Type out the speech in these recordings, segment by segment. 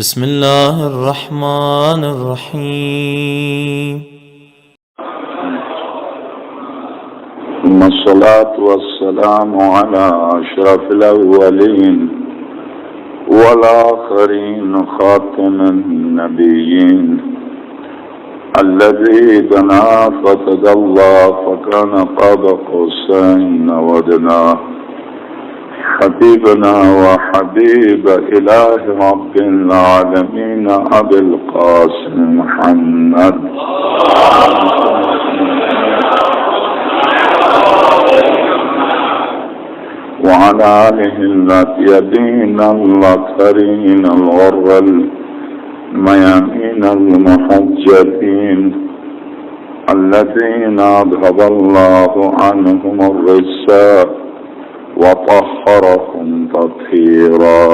بسم الله الرحمن الرحيم. ثم الصلاة والسلام على أشرف الأولين والآخرين خاتم النبيين الذي دنا فتدلى فكان قاب قوسين وأدنى حبيبنا وحبيب إله رب العالمين أبي القاسم محمد وعلى آله الأطيبين الأطهرين الغر الميامين المحجبين الذين أذهب الله عنهم الرجس وطهرهم تطهيرا.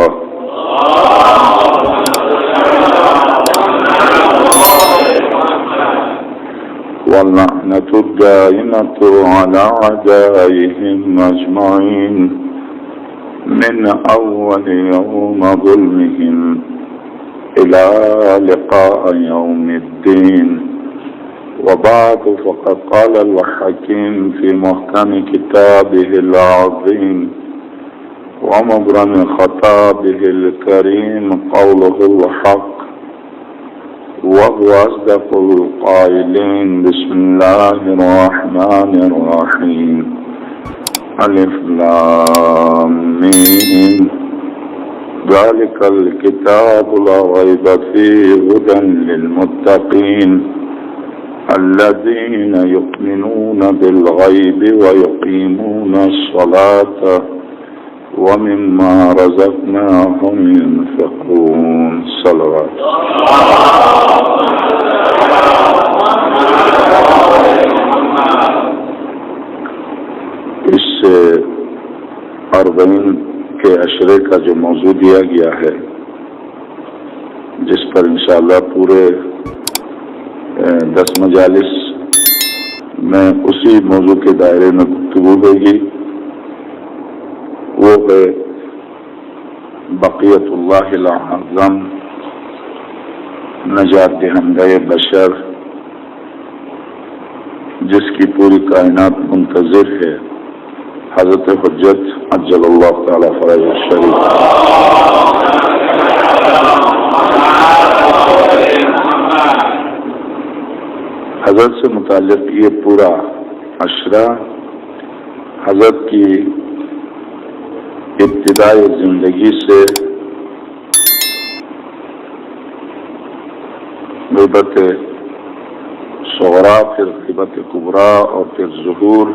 واللعنة الدائمة على أعدائهم أجمعين من أول يوم ظلمهم إلى لقاء يوم الدين. وبعد فقد قال الحكيم في محكم كتابه العظيم ومبرم خطابه الكريم قوله الحق وهو أصدق القائلين. بسم الله الرحمن الرحيم. ألف لام ميم ذلك الكتاب لا ريب فيه هدى للمتقين الذين يؤمنون بالغيب ويقيمون الصلاة ومما رزقناهم ينفقون. صلوات. اس اربعین کے عشرے کا جو موضوع دیا گیا ہے، جس پر انشاءاللہ پورے 10 مجالس میں اسی موضوع کے دائرے میں گفتگو ہوگی، وہ ہے بقیت اللہ العظم، نجات دہندہ بشر، جس کی پوری کائنات منتظر ہے، حضرت حجت عجل اللہ تعالی فرج الشریف. حضرت سے متعلق یہ پورا عشرہ حضرت کی ابتدائی زندگی سے غیبت صغرا، پھر غیبت کبرا، اور پھر ظہور،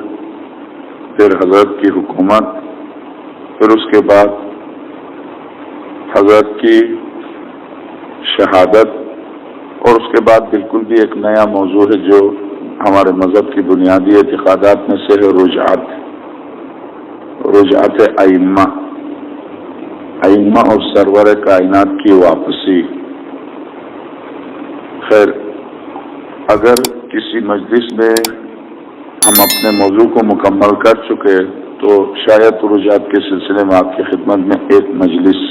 پھر حضرت کی حکومت، پھر اس کے بعد حضرت کی شہادت، اور اس کے بعد بالکل بھی ایک نیا موضوع ہے جو ہمارے مذہب کی بنیادی اعتقادات میں سے ہے، رجعت ائمہ اور سرور کائنات کی واپسی. خیر، اگر کسی مجلس میں ہم اپنے موضوع کو مکمل کر چکے تو شاید رجعت کے سلسلے میں آپ کی خدمت میں ایک مجلس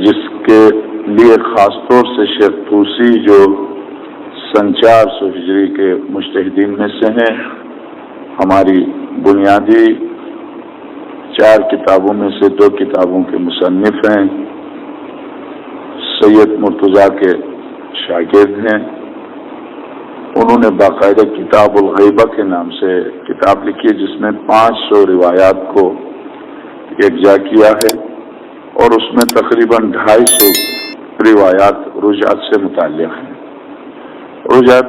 جس کے لیے خاص طور سے شیخ طوسی جو سن 400 ہجری کے مجتہدین میں سے ہیں، ہماری بنیادی 4 کتابوں میں سے 2 کتابوں کے مصنف ہیں، سید مرتضیٰ کے شاگرد ہیں. انہوں نے باقاعدہ کتاب الغیبہ کے نام سے کتاب لکھی ہے، جس میں 500 روایات کو یکجا کیا ہے، اور اس میں تقریباً 250 روایات رجعت سے متعلق ہیں. رجعت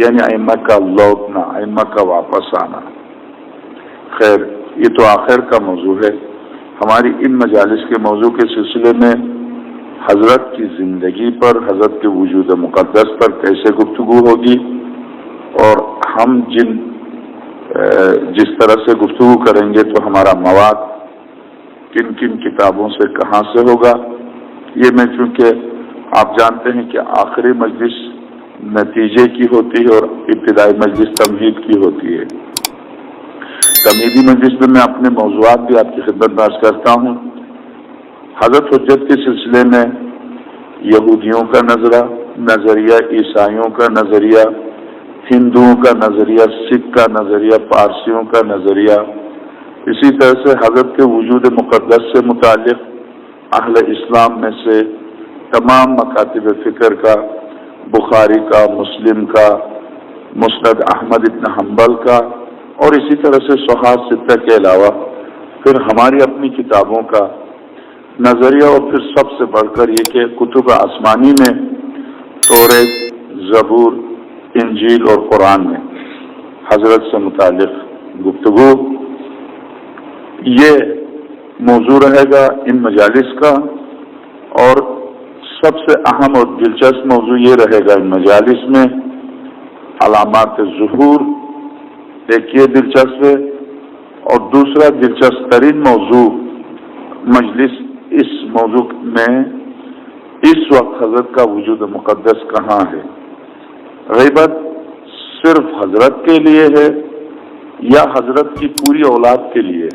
یعنی ائمہ کا لوٹنا، ائمہ کا واپس آنا. خیر، یہ تو آخر کا موضوع ہے. ہماری ان مجالس کے موضوع کے سلسلے میں حضرت کی زندگی پر، حضرت کے وجود مقدس پر کیسے گفتگو ہوگی، اور ہم جس طرح سے گفتگو کریں گے تو ہمارا مواد کن کن کتابوں سے کہاں سے ہوگا، یہ میں چونکہ آپ جانتے ہیں کہ آخری مجلس نتیجے کی ہوتی ہے اور ابتدائی مجلس تمہید کی ہوتی ہے. تمہیدی مجلس میں اپنے موضوعات بھی آپ کی خدمت میں عرض کرتا ہوں. حضرت حجت کے سلسلے میں یہودیوں کا نظریہ، عیسائیوں کا نظریہ، ہندوؤں کا نظریہ، سکھ کا نظریہ، پارسیوں کا نظریہ، اسی طرح سے حضرت کے وجود مقدس سے متعلق اہل اسلام میں سے تمام مکاتب فکر کا، بخاری کا، مسلم کا، مسند احمد ابن حنبل کا، اور اسی طرح سے صحاح ستہ کے علاوہ پھر ہماری اپنی کتابوں کا نظریہ، اور پھر سب سے بڑھ کر یہ کہ کتب آسمانی میں توریت، زبور، انجیل اور قرآن میں حضرت سے متعلق گفتگو، یہ موضوع رہے گا ان مجالس کا۔ اور سب سے اہم اور دلچسپ موضوع یہ رہے گا ان مجالس میں علامات ظہور، ایک یہ دلچسپ ہے، اور دوسرا دلچسپ ترین موضوع مجلس اس موضوع میں اس وقت حضرت کا وجود مقدس کہاں ہے؟ غیبت صرف حضرت کے لیے ہے یا حضرت کی پوری اولاد کے لیے؟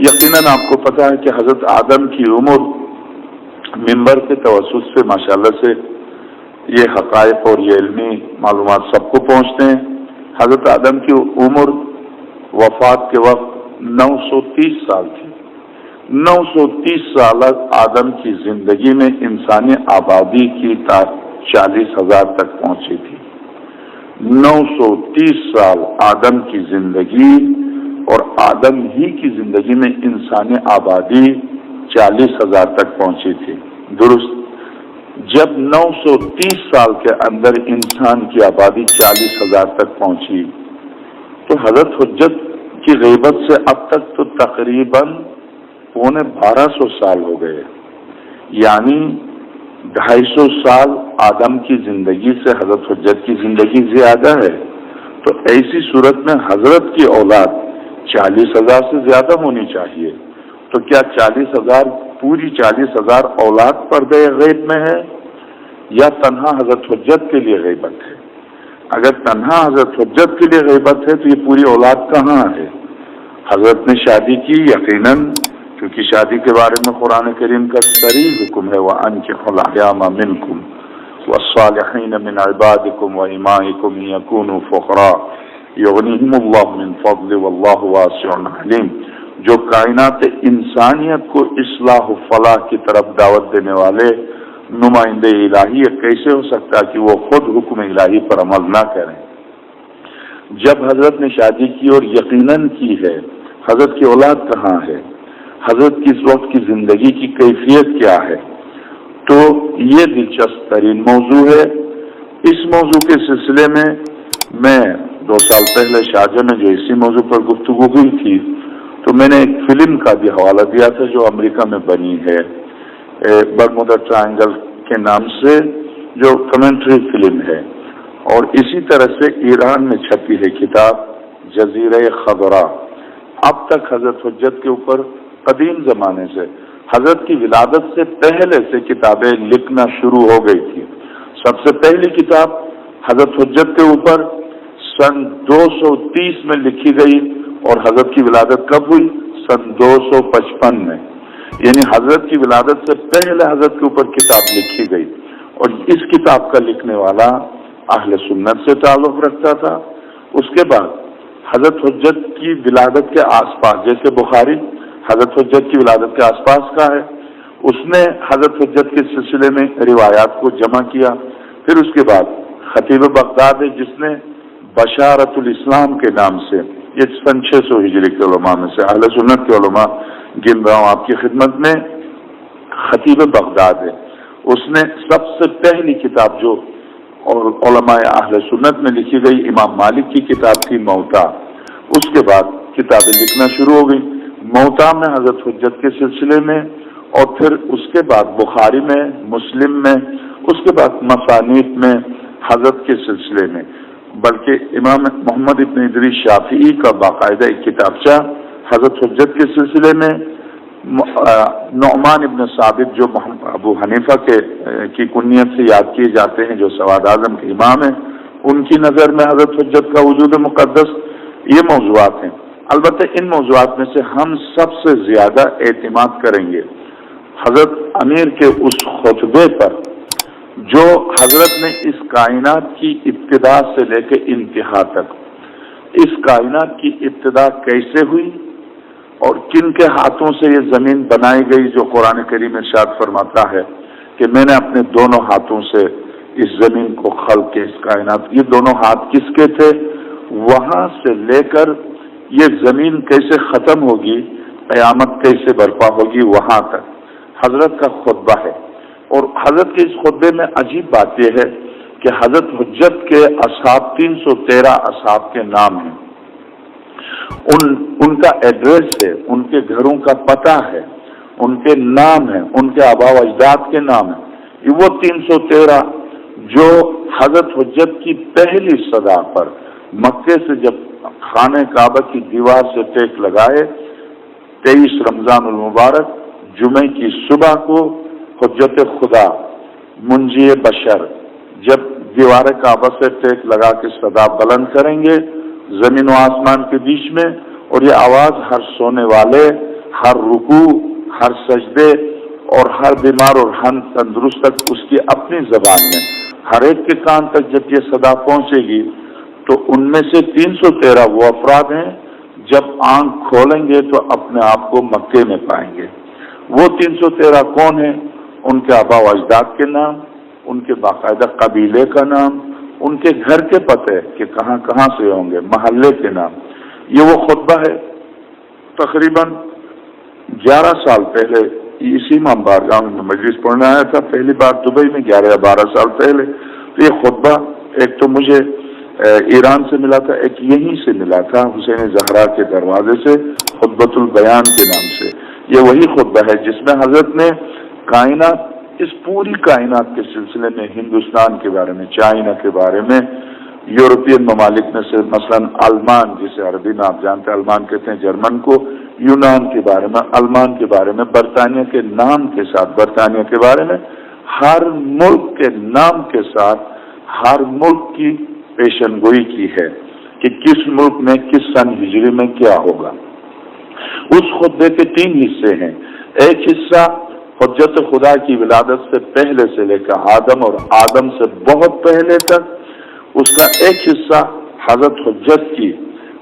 یقیناً آپ کو پتا ہے کہ حضرت آدم کی عمر منبر کے توسط سے ماشاءاللہ سے یہ حقائق اور یہ علمی معلومات سب کو پہنچتے ہیں۔ حضرت آدم کی عمر وفات کے وقت 930 سال تھی۔ 930 سال آدم کی زندگی میں انسانی آبادی کی 40,000 تک پہنچی تھی۔ 930 سال آدم کی زندگی، اور آدم ہی کی زندگی میں انسانی آبادی 40,000 تک پہنچی تھی۔ درست جب 930 سال کے اندر انسان کی آبادی 40,000 تک پہنچی تو حضرت حجت کی غیبت سے اب تک تو تقریباً 1250 سال ہو گئے، یعنی 250 سال آدم کی زندگی سے حضرت حجت کی زندگی زیادہ ہے۔ تو ایسی صورت میں حضرت کی اولاد 40,000 سے زیادہ ہونی چاہیے۔ تو کیا 40,000 پوری 40,000 اولاد پردے غیب میں ہے یا تنہا حضرت حجت کے لیے غیبت ہے؟ اگر تنہا حضرت حجت کے لیے غیبت ہے تو یہ پوری اولاد کہاں ہے؟ حضرت نے شادی کی یقیناً، کیونکہ شادی کے بارے میں قرآن کریم کا صریح حکم ہے وَأَنكِحُوا الْأَيَامَ مِنكُمْ وَالصَّالِحِينَ مِنْ عِبَادِكُمْ وَإِمَائِكُمْ إِن يَكُونُوا فُقَرَاءَ يُغْنِيهِمُ اللَّهُ مِنْ فَضْلِهِ وَاللَّهُ وَاسِعٌ عَلِيمٌ۔ جو کائنات انسانیت کو اصلاح و فلاح کی طرف دعوت دینے والے نمائندے الہی کیسے ہو سکتا کہ وہ خود حکم الہی پر عمل نہ کریں؟ جب حضرت نے شادی کی اور یقیناً کی ہے، حضرت کی اولاد کہاں ہے، حضرت کی اس وقت کی زندگی کی کیفیت کیا ہے، تو یہ دلچسپ ترین موضوع ہے۔ اس موضوع کے سلسلے میں 2 سال پہلے شارجہ میں جو اسی موضوع پر گفتگو ہوئی تھی تو میں نے ایک فلم کا بھی حوالہ دیا تھا جو امریکہ میں بنی ہے برمودا ٹرائنگل کے نام سے، جو کمنٹری فلم ہے، اور اسی طرح سے ایران میں چھپی ہے کتاب جزیرہ خضرا۔ اب تک حضرت حجت کے اوپر قدیم زمانے سے حضرت کی ولادت سے پہلے سے کتابیں لکھنا شروع ہو گئی تھی۔ سب سے پہلی کتاب حضرت حجت کے اوپر سن 230 میں لکھی گئی، اور حضرت کی ولادت کب ہوئی؟ سن 255 میں، یعنی حضرت کی ولادت سے پہلے حضرت کے اوپر کتاب لکھی گئی، اور اس کتاب کا لکھنے والا اہل سنت سے تعلق رکھتا تھا۔ اس کے بعد حضرت حجت کی ولادت کے آس پاس، جیسے بخاری حضرت حجت کی ولادت کے آس پاس کا ہے، اس نے حضرت حجت کے سلسلے میں روایات کو جمع کیا۔ پھر اس کے بعد خطیب بغداد ہے جس نے بشارت الاسلام کے نام سے، یہ سن 600 ہجری کے علماء میں سے اہل سنت کے علماء گن رہا ہوں آپ کی خدمت میں، خطیب بغداد ہے، اس نے سب سے پہلی کتاب جو اور علماء اہل سنت میں لکھی گئی امام مالک کی کتاب تھی موطا۔ اس کے بعد کتابیں لکھنا شروع ہو گئی موطا میں حضرت حجت کے سلسلے میں، اور پھر اس کے بعد بخاری میں، مسلم میں، اس کے بعد مصانیف میں حضرت کے سلسلے میں، بلکہ امام محمد ابن ادریس شافعی کا باقاعدہ ایک کتابچہ حضرت حجت کے سلسلے میں، نعمان ابن ثابت جو ابو حنیفہ کی کنیت سے یاد کیے جاتے ہیں، جو سواد اعظم کے امام ہیں، ان کی نظر میں حضرت حجت کا وجود مقدس، یہ موضوعات ہیں۔ البتہ ان موضوعات میں سے ہم سب سے زیادہ اعتماد کریں گے حضرت امیر کے اس خطبے پر جو حضرت نے اس کائنات کی ابتدا سے لے کے انتہا تک، اس کائنات کی ابتدا کیسے ہوئی اور کن کے ہاتھوں سے یہ زمین بنائی گئی، جو قرآن کریم ارشاد فرماتا ہے کہ میں نے اپنے دونوں ہاتھوں سے اس زمین کو خلق کے، اس کائنات، یہ دونوں ہاتھ کس کے تھے، وہاں سے لے کر یہ زمین کیسے ختم ہوگی، قیامت کیسے برپا ہوگی، وہاں تک حضرت کا خطبہ ہے۔ اور حضرت کے اس خطبے میں عجیب بات یہ ہے کہ حضرت حجت کے اصحاب 313 اصحاب کے نام ہیں، ان کا ایڈریس ہے، ان کے گھروں کا پتہ ہے، ان کے نام ہیں، ان کے آبا و اجداد کے نام ہیں۔ یہ وہ 313 جو حضرت حجت کی پہلی صدا پر مکے سے جب خانہ کعبہ کی دیوار سے ٹیک لگائے، 23 رمضان المبارک جمعے کی صبح کو حجت خدا منجی بشر جب دیوار کعبہ سے ٹیک لگا کے صدا بلند کریں گے زمین و آسمان کے بیچ میں، اور یہ آواز ہر سونے والے، ہر رکوع، ہر سجدے اور ہر بیمار اور ہر تندرست تک اس کی اپنی زبان میں، ہر ایک کے کان تک جب یہ صدا پہنچے گی تو ان میں سے 313 وہ افراد ہیں جب آنکھ کھولیں گے تو اپنے آپ کو مکے میں پائیں گے۔ وہ 313 کون ہیں؟ ان کے آبا و اجداد کے نام، ان کے باقاعدہ قبیلے کا نام، ان کے گھر کے پتے کہ کہاں کہاں سے ہوں گے، محلے کے نام۔ یہ وہ خطبہ ہے تقریباً 11 سال پہلے اسی امام بارگاہ میں مجلس پڑھنے آیا تھا، پہلی بار دبئی میں 11 یا 12 سال پہلے۔ تو یہ خطبہ ایک تو مجھے ایران سے ملا تھا، ایک یہیں سے ملا تھا حسین زہرا کے دروازے سے، خطبۃ البیان کے نام سے۔ یہ وہی خطبہ ہے جس میں حضرت نے کائنات، اس پوری کائنات کے سلسلے میں، ہندوستان کے بارے میں، چائنا کے بارے میں، یورپین ممالک میں سے مثلا آلمان، جسے عربی میں آپ جانتے ہیں آلمان کہتے ہیں جرمن کو، یونان کے بارے میں، آلمان کے بارے میں، برطانیہ کے نام کے ساتھ، برطانیہ کے بارے میں، ہر ملک کے نام کے ساتھ ہر ملک کی پیشن گوئی کی ہے کہ کس ملک میں کس سن ہجری میں کیا ہوگا۔ اس خطبے کے 3 حصے ہیں۔ ایک حصہ حجت خدا کی ولادت سے پہلے سے لے کر آدم اور آدم سے بہت پہلے تک، اس کا ایک حصہ حضرت حجت کی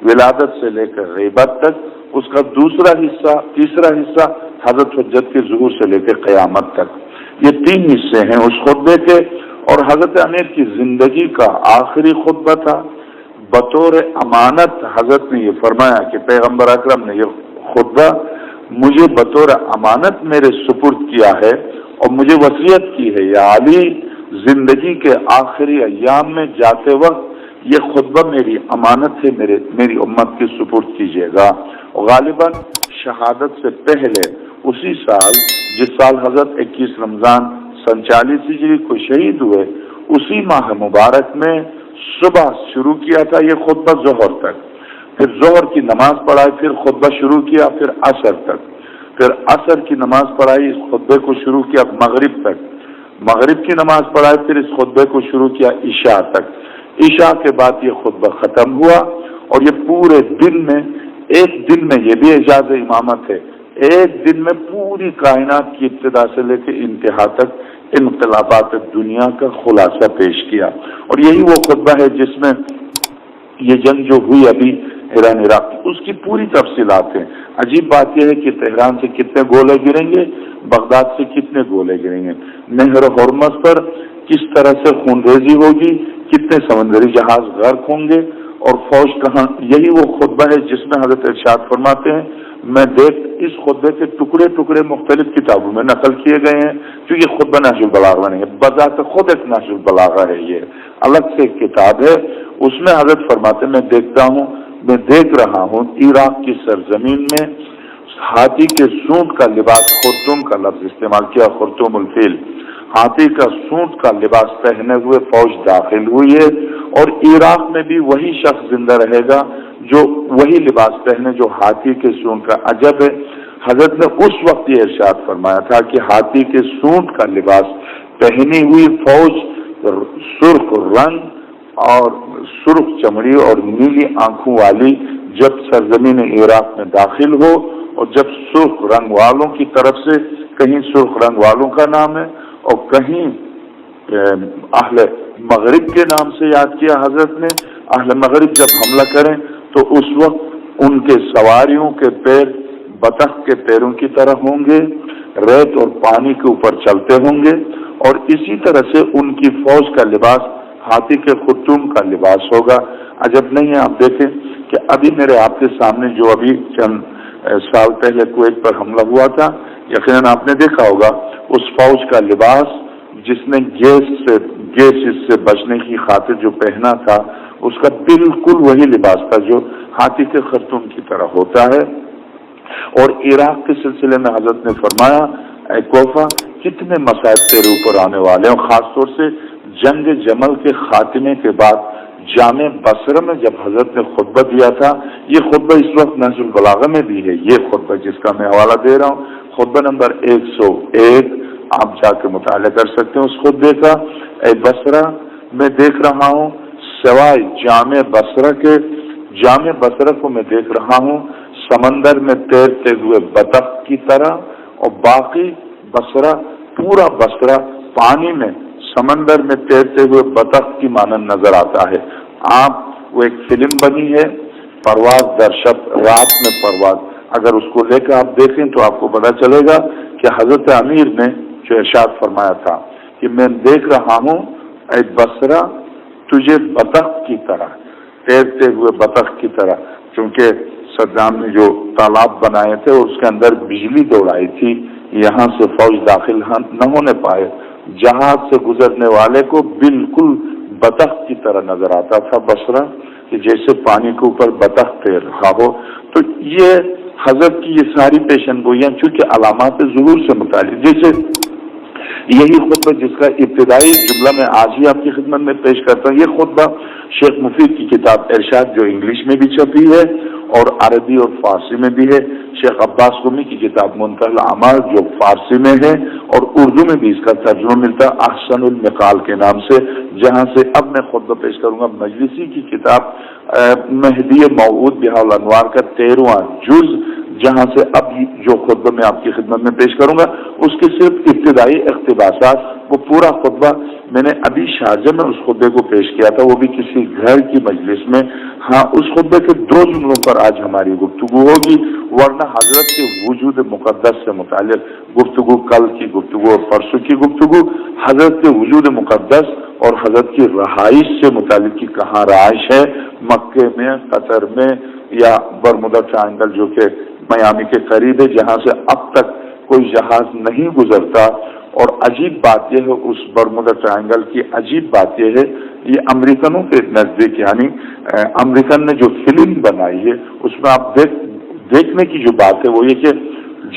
ولادت سے لے کر غیبت تک، اس کا دوسرا حصہ، تیسرا حصہ حضرت حجت کے ظہور سے لے کر قیامت تک۔ یہ 3 حصے ہیں اس خطبے کے، اور حضرت امیر کی زندگی کا آخری خطبہ تھا۔ بطور امانت حضرت نے یہ فرمایا کہ پیغمبر اکرم نے یہ خطبہ مجھے بطور امانت میرے سپرد کیا ہے اور مجھے وصیت کی ہے، یا علی زندگی کے آخری ایام میں جاتے وقت یہ خطبہ میری امانت ہے، میری امت کی سپرد کیجیے گا۔ غالباً شہادت سے پہلے اسی سال، جس سال حضرت 21 رمضان 47 ہجری کو شہید ہوئے، اسی ماہ مبارک میں صبح شروع کیا تھا یہ خطبہ ظہر تک، پھر ظہر کی نماز پڑھائی، پھر خطبہ شروع کیا، پھر عصر تک، پھر عصر کی نماز پڑھائی، اس خطبے کو شروع کیا مغرب تک، مغرب کی نماز پڑھائی، پھر اس خطبے کو شروع کیا عشاء تک۔ عشاء کے بعد یہ خطبہ ختم ہوا، اور یہ پورے دن میں، ایک دن میں، یہ بھی اعجاز امامت ہے، ایک دن میں پوری کائنات کی ابتدا سے لے کے انتہا تک انقلابات دنیا کا خلاصہ پیش کیا۔ اور یہی وہ خطبہ ہے جس میں یہ جنگ جو ہوئی ابھی ایران عراق کی، اس کی پوری تفصیلات ہیں۔ عجیب بات یہ ہے کہ تہران سے کتنے گولے گریں گے، بغداد سے کتنے گولے گریں گے، نہر ہرمز پر کس طرح سے خونریزی ہوگی، کتنے سمندری جہاز غرق ہوں گے، اور فوج کہاں۔ یہی وہ خطبہ ہے جس میں حضرت ارشاد فرماتے ہیں، میں اس خطبے کے ٹکڑے ٹکڑے مختلف کتابوں میں نقل کیے گئے ہیں، کیونکہ یہ خطبہ نہج البلاغہ نہیں ہے، بذات خود ایک نہج البلاغہ ہے، یہ الگ سے ایک کتاب ہے۔ اس میں حضرت فرماتے ہیں، میں دیکھ رہا ہوں عراق کی سرزمین میں ہاتھی کے سونٹ کا لباس، خرطوم کا لفظ استعمال کیا، خرطوم الفیل، ہاتھی کا سونٹ کا لباس پہنے ہوئے فوج داخل ہوئی ہے، اور عراق میں بھی وہی شخص زندہ رہے گا جو وہی لباس پہنے جو ہاتھی کے سونٹ کا۔ عجب ہے، حضرت نے اس وقت یہ ارشاد فرمایا تھا کہ ہاتھی کے سونٹ کا لباس پہنی ہوئی فوج، سرخ رنگ اور سرخ چمڑی اور نیلی آنکھوں والی، جب سرزمین عراق میں داخل ہو، اور جب سرخ رنگ والوں کی طرف سے کہیں سرخ رنگ والوں کا نام ہے اور کہیں اہل مغرب کے نام سے یاد کیا حضرت نے. اہل مغرب جب حملہ کریں تو اس وقت ان کے سواریوں کے پیر بطخ کے پیروں کی طرح ہوں گے, ریت اور پانی کے اوپر چلتے ہوں گے, اور اسی طرح سے ان کی فوج کا لباس ہاتھی کے خرطوم کا لباس ہوگا. عجب نہیں ہے, آپ دیکھیں کہ ابھی میرے آپ کے سامنے جو ابھی چند سال پہلے کویت پر حملہ ہوا تھا, یقیناً آپ نے دیکھا ہوگا اس فوج کا لباس جس نے گیس سے بچنے کی خاطر جو پہنا تھا, اس کا بالکل وہی لباس تھا جو ہاتھی کے خرطوم کی طرح ہوتا ہے. اور عراق کے سلسلے میں حضرت نے فرمایا, اے کوفہ کتنے مصائب تیرے اوپر آنے والے ہیں. اور خاص طور سے جنگ جمل کے خاتمے کے بعد جامع بصرہ میں جب حضرت نے خطبہ دیا تھا, یہ خطبہ اس وقت نہج البلاغہ میں بھی ہے, یہ خطبہ جس کا میں حوالہ دے رہا ہوں, خطبہ نمبر 101, آپ جا کے مطالعہ کر سکتے ہیں اس خطبے کا. اے بصرہ میں دیکھ رہا ہوں سوائے جامع بصرہ کے, جامع بصرہ کو میں دیکھ رہا ہوں سمندر میں تیرتے ہوئے بطخ کی طرح, اور باقی بصرہ پورا بصرہ پانی میں سمندر میں تیرتے ہوئے بطخ کی مانند نظر آتا ہے. آپ وہ ایک فلم بنی ہے پرواز در شب, رات میں پرواز, اگر اس کو لے کر آپ دیکھیں تو آپ کو پتا چلے گا کہ حضرت امیر نے جو ارشاد فرمایا تھا کہ میں دیکھ رہا ہوں اے بصرہ تجھے بطخ کی طرح, تیرتے ہوئے بطخ کی طرح, کیونکہ صدام نے جو تالاب بنائے تھے اس کے اندر بجلی دوڑائی تھی, یہاں سے فوج داخل نہ ہونے پائے, جہاز سے گزرنے والے کو بالکل بطخ کی طرح نظر آتا تھا بصرہ, کہ جیسے پانی کے اوپر بطخ تیر رہا ہو. تو یہ حضرت کی یہ ساری پیشن گوئیاں چونکہ علامات ظہور سے متعلق, جیسے یہی خطبہ جس کا ابتدائی جملہ میں آج ہی آپ کی خدمت میں پیش کرتا ہوں, یہ خطبہ شیخ مفید کی کتاب ارشاد جو انگلش میں بھی چھپی ہے اور عربی اور فارسی میں بھی ہے, شیخ عباس قمی کی کتاب منتہی الاعمال جو فارسی میں ہے, اور اردو میں بھی اس کا ترجمہ ملتا ہے احسن المقال کے نام سے, جہاں سے اب میں خطبہ پیش کروں گا مجلسی کی کتاب مہدی موعود بہاء الانوار کا 13واں جز, جہاں سے اب جو خطبہ میں آپ کی خدمت میں پیش کروں گا اس کے صرف ابتدائی اقتباسات, وہ پورا خطبہ میں نے ابھی شارجہ میں اس خطبے کو پیش کیا تھا, وہ بھی کسی گھر کی مجلس میں. ہاں, اس خطبے کے 2 جملوں پر آج ہماری گفتگو ہوگی, ورنہ حضرت کے وجود مقدس سے متعلق گفتگو, کل کی گفتگو اور پرسوں کی گفتگو حضرت کے وجود مقدس اور حضرت کی رہائش سے متعلق کی کہاں رہائش ہے, مکے میں, قطر میں, یا برمودا ٹرائنگل جو کہ میامی کے قریب ہے, جہاں سے اب تک کوئی جہاز نہیں گزرتا. اور عجیب بات یہ ہے, اس برمودا ٹرائنگل کی عجیب بات یہ ہے, یہ امریکنوں کے نزدیک, یعنی امریکن نے جو فلم بنائی ہے اس میں آپ دیکھنے کی جو بات ہے وہ یہ کہ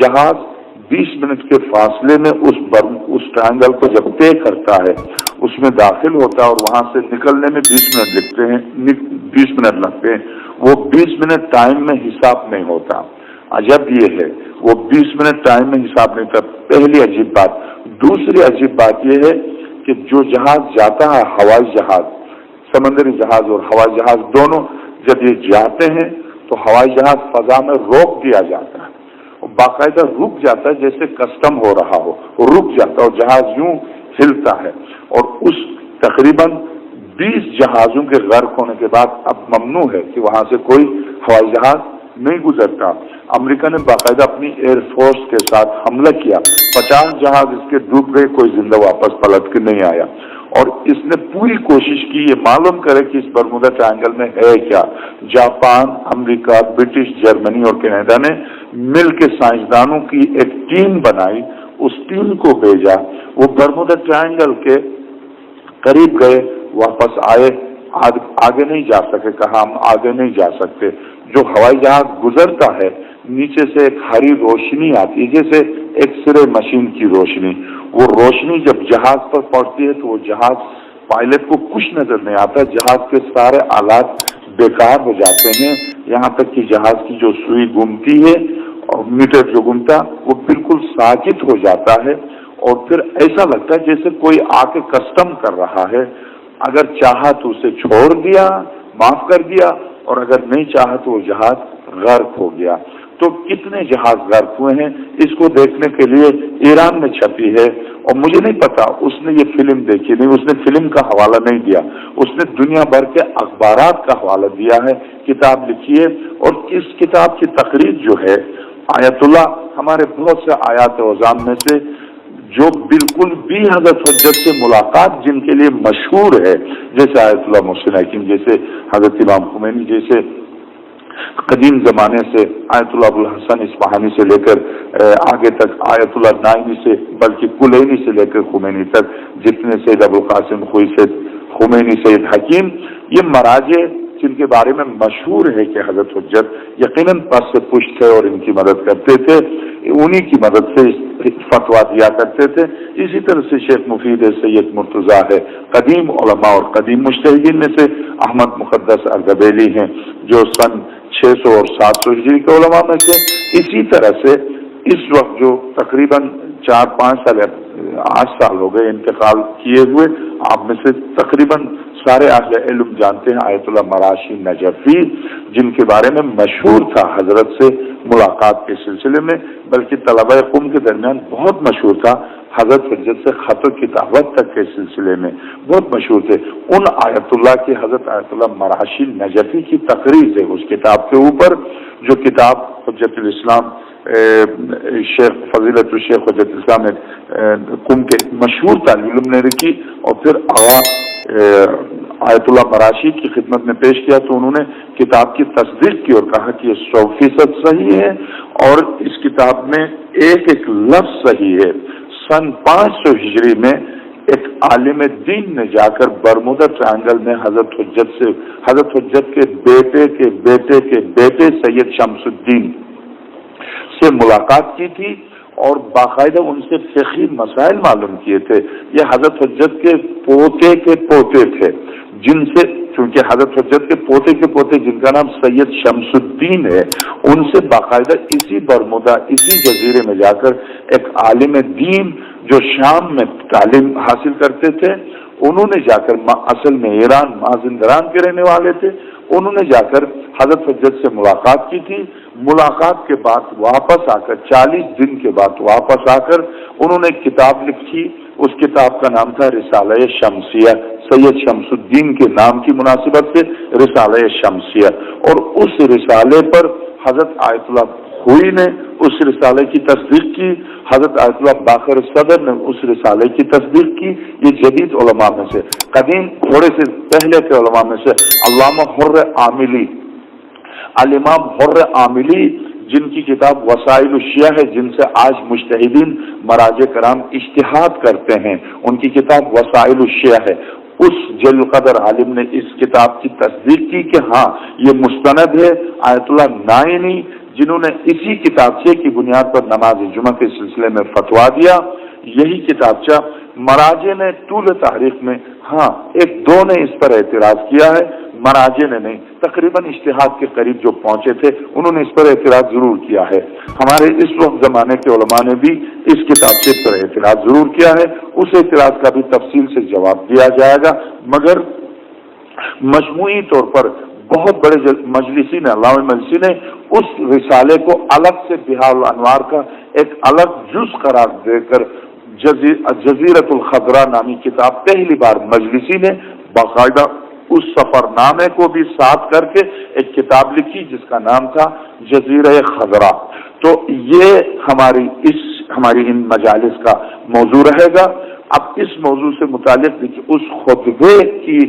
جہاز 20 منٹ کے فاصلے میں اس ٹرائنگل کو جب طے کرتا ہے اس میں داخل ہوتا ہے, اور وہاں سے نکلنے میں 20 منٹ لگتے ہیں. وہ 20 منٹ ٹائم میں حساب نہیں ہوتا. عجب یہ ہے, وہ 20 منٹ ٹائم میں حساب نہیں ہوتا. پہلی عجیب بات. دوسری عجیب بات یہ ہے کہ جو جہاز جاتا ہے, ہوائی جہاز, سمندری جہاز اور ہوائی جہاز دونوں جب یہ جاتے ہیں تو ہوائی جہاز فضا میں روک دیا جاتا ہے, باقاعدہ رک جاتا ہے, جیسے کسٹم ہو رہا ہو, رک جاتا ہے اور جہاز یوں ہلتا ہے. اور اس تقریباً 20 جہازوں کے غرق ہونے کے بعد اب ممنوع ہے کہ وہاں سے کوئی ہوائی جہاز نہیں گزرتا. امریکہ نے باقاعدہ اپنی ایئر فورس کے ساتھ حملہ کیا, 50 جہاز اس کے ڈوب گئے, کوئی زندہ واپس پلٹ کے نہیں آیا. اور اس نے پوری کوشش کی یہ معلوم کرے کہ اس برمودا ٹرائنگل میں ہے کیا. جاپان, امریکہ, برٹش, جرمنی اور کینیڈا نے مل کے سائنسدانوں کی ایک ٹیم بنائی, اس ٹیم کو بھیجا, وہ برمودا ٹرائنگل کے قریب گئے, واپس آئے, آگے نہیں جا سکے, کہا ہم آگے نہیں جا سکتے. جو ہوائی جہاز گزرتا ہے نیچے سے ایک ہری روشنی آتی ہے, جیسے ایکس رے مشین کی روشنی, وہ روشنی جب جہاز پر پڑتی ہے تو وہ جہاز پائلٹ کو کچھ نظر نہیں آتا, جہاز کے سارے آلات بیکار ہو جاتے ہیں, یہاں تک کہ جہاز کی جو سوئی گھومتی ہے اور میٹر جو گھومتا وہ بالکل ساکت ہو جاتا ہے, اور پھر ایسا لگتا ہے جیسے کوئی آ کے کسٹم کر رہا ہے. اگر چاہا تو اسے چھوڑ دیا, معاف کر دیا, اور اگر نہیں چاہا تو وہ جہاز غرق ہو گیا. تو کتنے جہاز غرق ہوئے ہیں اس کو دیکھنے کے لیے ایران میں چھپی ہے، اور مجھے نہیں پتا اس نے یہ فلم دیکھی نہیں، اس نے فلم کا حوالہ نہیں دیا، اس نے دنیا بھر کے اخبارات کا حوالہ دیا ہے، کتاب لکھی ہے، اور اس کتاب کی تقریر جو ہے آیت اللہ ہمارے بہت سے آیات اوزان میں سے جو بالکل بھی حضرت حجت سے ملاقات جن کے لیے مشہور ہے، جیسے آیت اللہ محسن حکیم، جیسے حضرت امام خمینی، جیسے قدیم زمانے سے آیت اللہ ابوالحسن اصفہانی سے لے کر آگے تک آیت اللہ نائینی سے، بلکہ کلینی سے لے کر خمینی تک، جتنے سید ابوالقاسم خوئی سے خمینی، سید حکیم، یہ مراجع جن کے بارے میں مشہور ہے کہ حضرت حجت یقیناً پس سے پشت تھے اور ان کی مدد کرتے تھے، انہی کی مدد سے فتوا دیا کرتے تھے۔ اسی طرح سے شیخ مفید ہے، سید مرتضیٰ ہے، قدیم علماء اور قدیم مجتہدین میں سے احمد مقدس اردبیلی ہیں جو سن 600 اور 700 ہجری کے علماء میں سے۔ اسی طرح سے اس وقت جو تقریباً 4-5 سال 8 سال ہو گئے انتقال کیے ہوئے، آپ میں سے تقریباً سارے اہل علم جانتے ہیں آیت اللہ مراشی نجفی، جن کے بارے میں مشہور تھا حضرت سے ملاقات کے سلسلے میں، بلکہ طلبہ قم کے درمیان بہت مشہور تھا، حضرت حجت سے خط و کتابت تک کے سلسلے میں بہت مشہور تھے۔ ان آیت اللہ کی حضرت آیت اللہ مراشی نجفی کی تقریر ہے اس کتاب کے اوپر، جو کتاب حجت الاسلام شیخ فضیلت الشیخ حجت الاسلام قم کے مشہور طالب علم نے لکھی، اور پھر آیت اللہ مراشی کی خدمت میں پیش کیا تو انہوں نے کتاب کی تصدیق کی اور کہا کہ یہ 100% صحیح ہے، اور اس کتاب میں ایک ایک لفظ صحیح ہے۔ سن 500 ہجری میں ایک عالم دین نے جا کر برمودا ٹرائنگل میں حضرت حجت کے بیٹے کے بیٹے کے بیٹے سید شمس الدین سے ملاقات کی تھی، اور باقاعدہ ان سے فقہی مسائل معلوم کیے تھے۔ یہ حضرت حجت کے پوتے تھے، جن سے، چونکہ حضرت حجت کے پوتے جن کا نام سید شمس الدین ہے، ان سے باقاعدہ اسی برمودا، اسی جزیرے میں جا کر ایک عالم دین جو شام میں تعلیم حاصل کرتے تھے، انہوں نے جا کر، اصل میں ایران مازندران کے رہنے والے تھے، انہوں نے جا کر حضرت حجت سے ملاقات کی تھی۔ ملاقات کے بعد واپس آ کر 40 دن کے بعد واپس آ کر انہوں نے ایک کتاب لکھی، اس کتاب کا نام تھا رسالہ شمسیہ، سید شمس الدین کے نام کی مناسبت سے رسالہ شمسیہ، اور اس رسالے پر حضرت آیت اللہ خوئی نے اس رسالے کی تصدیق کی، حضرت آیت اللہ باقر صدر نے اس رسالے کی تصدیق کی۔ یہ جدید علماء میں سے، قدیم تھوڑے سے پہلے کے علماء میں سے علامہ حر عاملی، الامام حر عاملی، جن کی کتاب وسائل الشیعہ ہے، جن سے آج مجتہدین مراجع کرام اجتہاد کرتے ہیں، ان کی کتاب وسائل الشیعہ ہے۔ اس جل قدر عالم نے اس کتاب کی تصدیق کی کہ ہاں یہ مستند ہے۔ آیت اللہ نائینی، جنہوں نے اسی کتابچے کی بنیاد پر نماز جمعہ کے سلسلے میں فتوا دیا، یہی کتابچہ مراجع نے طول تاریخ میں، ہاں ایک دو نے اس پر اعتراض کیا ہے، مراجع نے نہیں، تقریباً اجتہاد کے قریب جو پہنچے تھے انہوں نے اس پر اعتراض ضرور کیا ہے۔ ہمارے اس وقت زمانے کے علماء نے بھی اس کتابچے پر اعتراض ضرور کیا ہے، اس اعتراض کا بھی تفصیل سے جواب دیا جائے گا، مگر مجموعی طور پر بہت بڑے مجلسی نے، علامہ مجلسی نے اس رسالے کو الگ سے بحار الانوار کا ایک الگ جز قرار دے کر جزیرۃ الخضراء نامی کتاب پہلی بار مجلسی نے باقاعدہ اس سفر نامے کو بھی ساتھ کر کے ایک کتاب لکھی جس کا نام تھا جزیرہ خضراء۔ تو یہ ہماری ان مجالس کا موضوع رہے گا۔ اب اس موضوع سے متعلق اس خطبے کی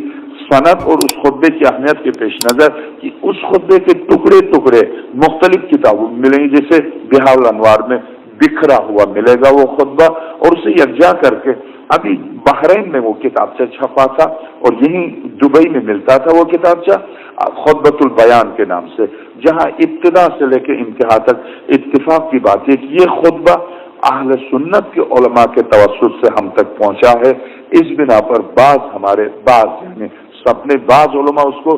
سند اور اس خطبے کی اہمیت کے پیش نظر کہ اس خطبے کے ٹکڑے ٹکڑے مختلف کتابوں میں ملیں گے، جیسے بحار الانوار میں بکھرا ہوا ملے گا وہ خطبہ، اور اسے یکجا کر کے ابھی بحرین میں وہ کتابچہ چھپا تھا اور یہیں دبئی میں ملتا تھا وہ کتابچہ خطبۃ البیان کے نام سے، جہاں ابتدا سے لے کے انتہا تک اتفاق کی بات ہے کہ یہ خطبہ اہل سنت کے علماء کے توسط سے ہم تک پہنچا ہے۔ اس بنا پر بعض علماء اس کو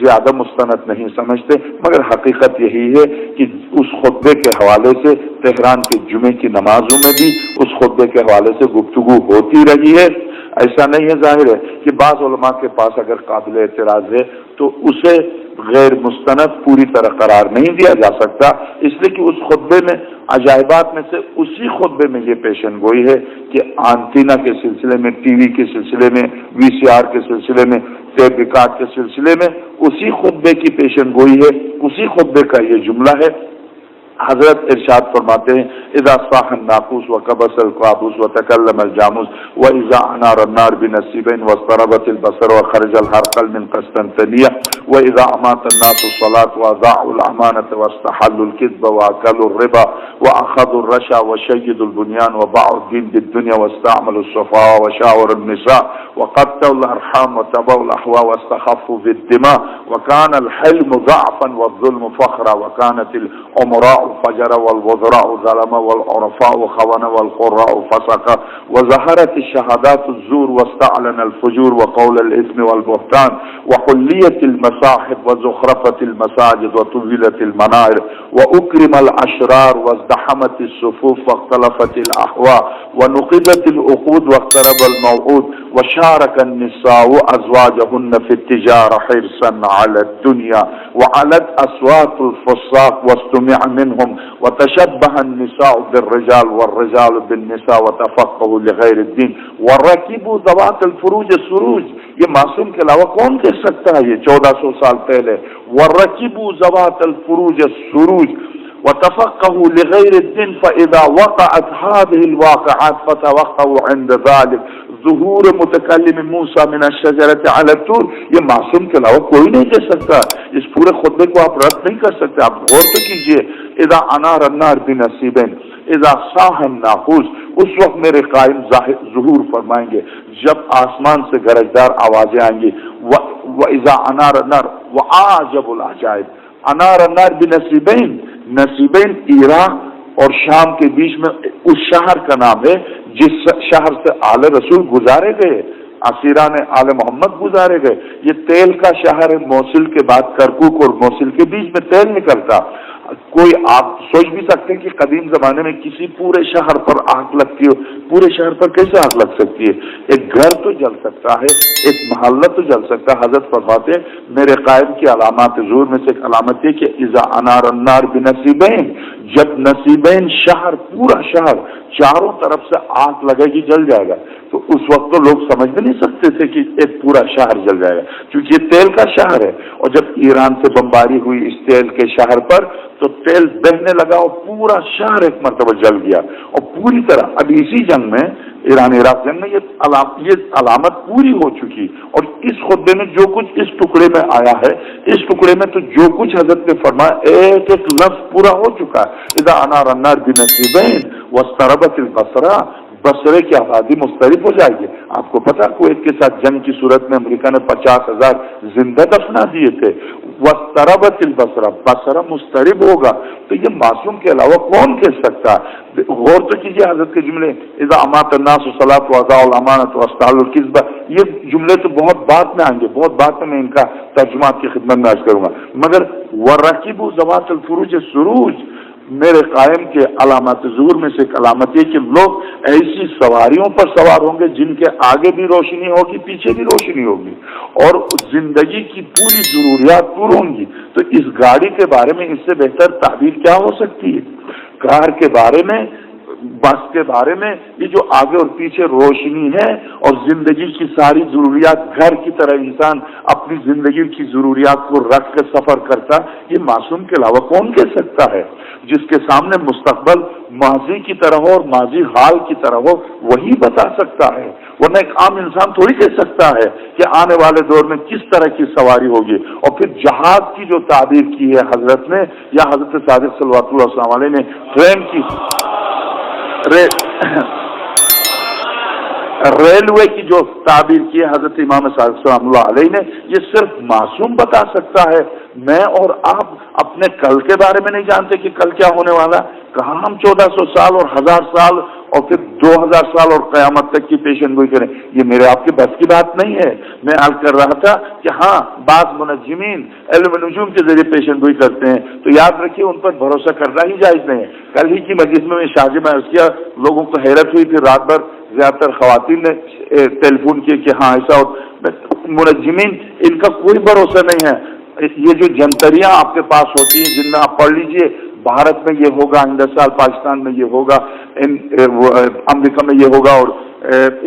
زیادہ مستند نہیں سمجھتے، مگر حقیقت یہی ہے کہ اس خطبے کے حوالے سے تہران کے جمعے کی نمازوں میں بھی اس خطبے کے حوالے سے گفتگو ہوتی رہی ہے۔ ایسا نہیں ہے. ظاہر ہے کہ بعض علماء کے پاس اگر قابل اعتراض ہے تو اسے غیر مستند پوری طرح قرار نہیں دیا جا سکتا، اس لیے کہ اس خطبے میں عجائبات میں سے اسی خطبے میں یہ پیشن گوئی ہے کہ آنٹینا کے سلسلے میں، ٹی وی کے سلسلے میں، وی سی آر کے سلسلے میں، ٹیپ ریکارڈ کے سلسلے میں اسی خطبے کی پیشن گوئی ہے، اسی خطبے کا یہ جملہ ہے. حضرت ارشاد فرماتے ہیں اذا صاح الناقوس وقبس القابوس وتكلم الجاموس واذا انار النار بنصيبين واضطربت البصر وخرج الحرقل من قسطنطينية واذا امات الناس الصلاة واضاعوا الامانة واستحلوا الكذب واكلوا الربا واخذوا الرشا وشيدوا البنيان وباعوا الدين بالدنيا واستعملوا الصفاء وشاوروا النساء وقطعوا الارحام وتبعوا الاهواء واستخفوا بالدماء وكان الحلم ضعفا والظلم فخرا وكانت الامراء فجر والوزراء ظلم والعرفاء خون والقراء فسق وظهرت الشهادات الزور واستعلن الفجور وقول الاثم والبهتان وحليت المصاحف وزخرفت المساجد وطويلت المنائر واكرم الاشرار وازدحمت الصفوف واختلفت الاهواء ونقضت العقود واقترب الموعود وشارك النساء ازواجهن في التجاره حرصا على الدنيا وعلت اصوات الفساق واستمع منهم وتشبه النساء بالرجال والرجال بالنساء وتفقهوا لغير الدين وركبوا ذوات الفروج السروج. یہ معصوم کے علاوہ کون کہہ سکتا ہے؟ یہ 1400 سال پہلے. وركبوا ذوات الفروج السروج وتفقهوا لغير الدين فإذا وقعت هذه الواقعات فتوقعوا عند ذلك ظہور متکلم موسیٰ من الشجرۃ علی الطور. یہ معصوم کے علاوہ کوئی نہیں کہہ سکتا. اس پورے خطبے کو آپ رد نہیں کر سکتے. آپ غور تو کیجئے. اذا انار النار بنصیبین اذا صاح الناقوس، اس وقت میرے قائم ظہور فرمائیں گے جب آسمان سے گرجدار آوازیں آئیں گی. واذا انار النار وعجب العجائب انار النار بنصیبین. نصیبین عراق اور شام کے بیچ میں اس شہر کا نام ہے جس شہر سے آل رسول گزارے گئے، اسیران آل محمد گزارے گئے. یہ تیل کا شہر ہے. موصل کے بعد کرکوک اور موصل کے بیچ میں تیل نکلتا. کوئی آپ سوچ بھی سکتے ہیں کہ قدیم زمانے میں کسی پورے شہر پر آگ لگتی ہو. پورے شہر پر کیسے آگ لگ سکتی ہے؟ ایک گھر تو جل سکتا ہے، ایک محلہ تو جل سکتا ہے. حضرت فرماتے ہیں میرے قائم کی علامات ظہور میں سے ایک علامت ہے کہ اذا انار النار بنصیبین، جب نصیبین شہر، پورا شہر چاروں طرف سے آگ لگے گی، جل جائے گا. تو اس وقت تو لوگ سمجھ بھی نہیں سکتے تھے کہ ایک پورا شہر جل جائے گا، کیونکہ یہ تیل کا شہر ہے. اور جب ایران سے بمباری ہوئی اس تیل کے شہر پر تو تیل بہنے لگا اور پورا شہر ایک مرتبہ جل گیا. اور پوری طرح ابھی اسی جنگ میں، ایران عراق جنگ میں، یہ علامت پوری ہو چکی. اور اس خطبے میں جو کچھ اس ٹکڑے میں آیا ہے، اس ٹکڑے میں تو جو کچھ حضرت نے فرمایا ایک ایک لفظ پورا ہو چکا ہے. اذا انار النار بنصیبین واضطربت البصرہ، بصرے کی آبادی مسترب ہو جائے گی. آپ کو پتا کویت کے ساتھ جنگ کی صورت میں امریکہ نے 50,000 زندہ دفنا دیے تھے. واضطربت البصرہ، بصرہ مسترب ہوگا. تو یہ معصوم کے علاوہ کون کہہ سکتا ہے؟ غور تو کیجیے حضرت کے جملے اذا امات الناس الصلاۃ واضاعوا الامانۃ واستحلوا الکذب. یہ جملے تو بہت بعد میں آئیں گے، بہت بعد میں ان کا ترجمہ آپ کی خدمت میں عرض کروں گا. مگر ورکبوا ذوات الفروج السروج، میرے قائم کے علامات ظہور میں سے ایک علامت یہ کہ لوگ ایسی سواریوں پر سوار ہوں گے جن کے آگے بھی روشنی ہوگی، پیچھے بھی روشنی ہوگی، اور زندگی کی پوری ضروریات پور ہوں گی. تو اس گاڑی کے بارے میں اس سے بہتر تعبیر کیا ہو سکتی ہے؟ کار کے بارے میں، بس کے بارے میں، یہ جو آگے اور پیچھے روشنی ہے اور زندگی کی ساری ضروریات، گھر کی طرح انسان اپنی زندگی کی ضروریات کو رکھ کے سفر کرتا. یہ معصوم کے علاوہ کون کہہ سکتا ہے؟ جس کے سامنے مستقبل ماضی کی طرح ہو اور ماضی حال کی طرح ہو وہی بتا سکتا ہے. ورنہ ایک عام انسان تھوڑی کہہ سکتا ہے کہ آنے والے دور میں کس طرح کی سواری ہوگی. اور پھر جہاز کی جو تعبیر کی ہے حضرت نے، یا حضرت صادق صلوات اللہ وسلم علیہ نے ٹرین کی، ریلوے کی جو تعبیر کی ہے حضرت امام صادق سلام اللہ علیہ نے، یہ صرف معصوم بتا سکتا ہے. میں اور آپ اپنے کل کے بارے میں نہیں جانتے کہ کل کیا ہونے والا. کہاں ہم 1400 سال اور 1000 سال اور پھر 2000 سال اور قیامت تک کی پیشن گوئی کریں. یہ میرے آپ کے بس کی بات نہیں ہے. میں عرض کر رہا تھا کہ ہاں بعض منجمین علم نجوم کے ذریعے پیشن گوئی کرتے ہیں، تو یاد رکھیے ان پر بھروسہ کرنا ہی جائز نہیں ہے. کل ہی کی مجلس میں شاہ جی میں عرض کیا، لوگوں کو حیرت ہوئی تھی، رات بھر زیادہ تر خواتین نے ٹیلی فون کیے کہ ہاں ایسا ہو. منجمین ان کا کوئی بھروسہ نہیں ہے. یہ جو جنتریاں آپ کے پاس ہوتی ہیں جن میں آپ پڑھ لیجئے بھارت میں یہ ہوگا، آئندہ سال پاکستان میں یہ ہوگا، امریکہ میں یہ ہوگا، اور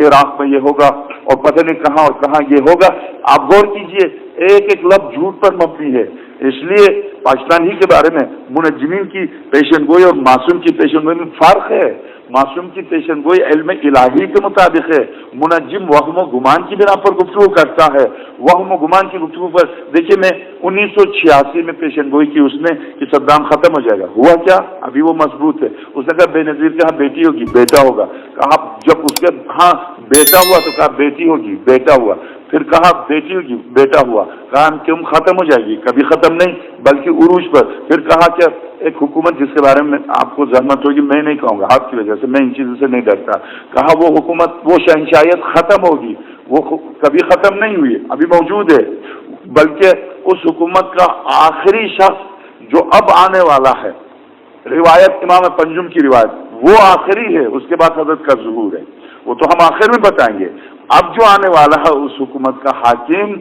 عراق میں یہ ہوگا، اور پتہ نہیں کہاں اور کہاں یہ ہوگا. آپ غور کیجئے ایک ایک لفظ جھوٹ پر مبنی ہے. اس لیے پاکستان ہی کے بارے میں منجمین کی پیشن گوئی اور معصوم کی پیشن گوئی میں فرق ہے. معصوم کی پیشن گوئی علم الہی کے مطابق ہے. منجم وہم و گمان کی بنا پر گفتگو کرتا ہے. وہم و گمان کی گفتگو پر دیکھیے میں 1986 میں پیشن گوئی کی اس نے کہ صدام ختم ہو جائے گا. ہوا کیا؟ ابھی وہ مضبوط ہے. اس نے کہا بے نظیر کہا بیٹی ہوگی، بیٹا ہوگا. کہا جب اس کے ہاں بیٹا ہوا تو کہا بیٹی ہوگی، بیٹا ہوا. پھر کہا بیٹی ہوگی، بیٹا ہوا. کہا کیوں ختم ہو جائے گی؟ کبھی ختم نہیں بلکہ عروج پر. پھر کہا کہ ایک حکومت جس کے بارے میں آپ کو زحمت ہوگی، میں نہیں کہوں گا آپ کی وجہ سے، میں ان چیزوں سے نہیں ڈرتا. کہا وہ حکومت، وہ شہنشاہیت ختم ہوگی. وہ کبھی ختم نہیں ہوئی، ابھی موجود ہے. بلکہ اس حکومت کا آخری شخص جو اب آنے والا ہے، روایت امام پنجم کی روایت، وہ آخری ہے. اس کے بعد حضرت کا ظہور ہے. وہ تو ہم آخر میں بتائیں گے. اب جو آنے والا ہے اس حکومت کا حاکم،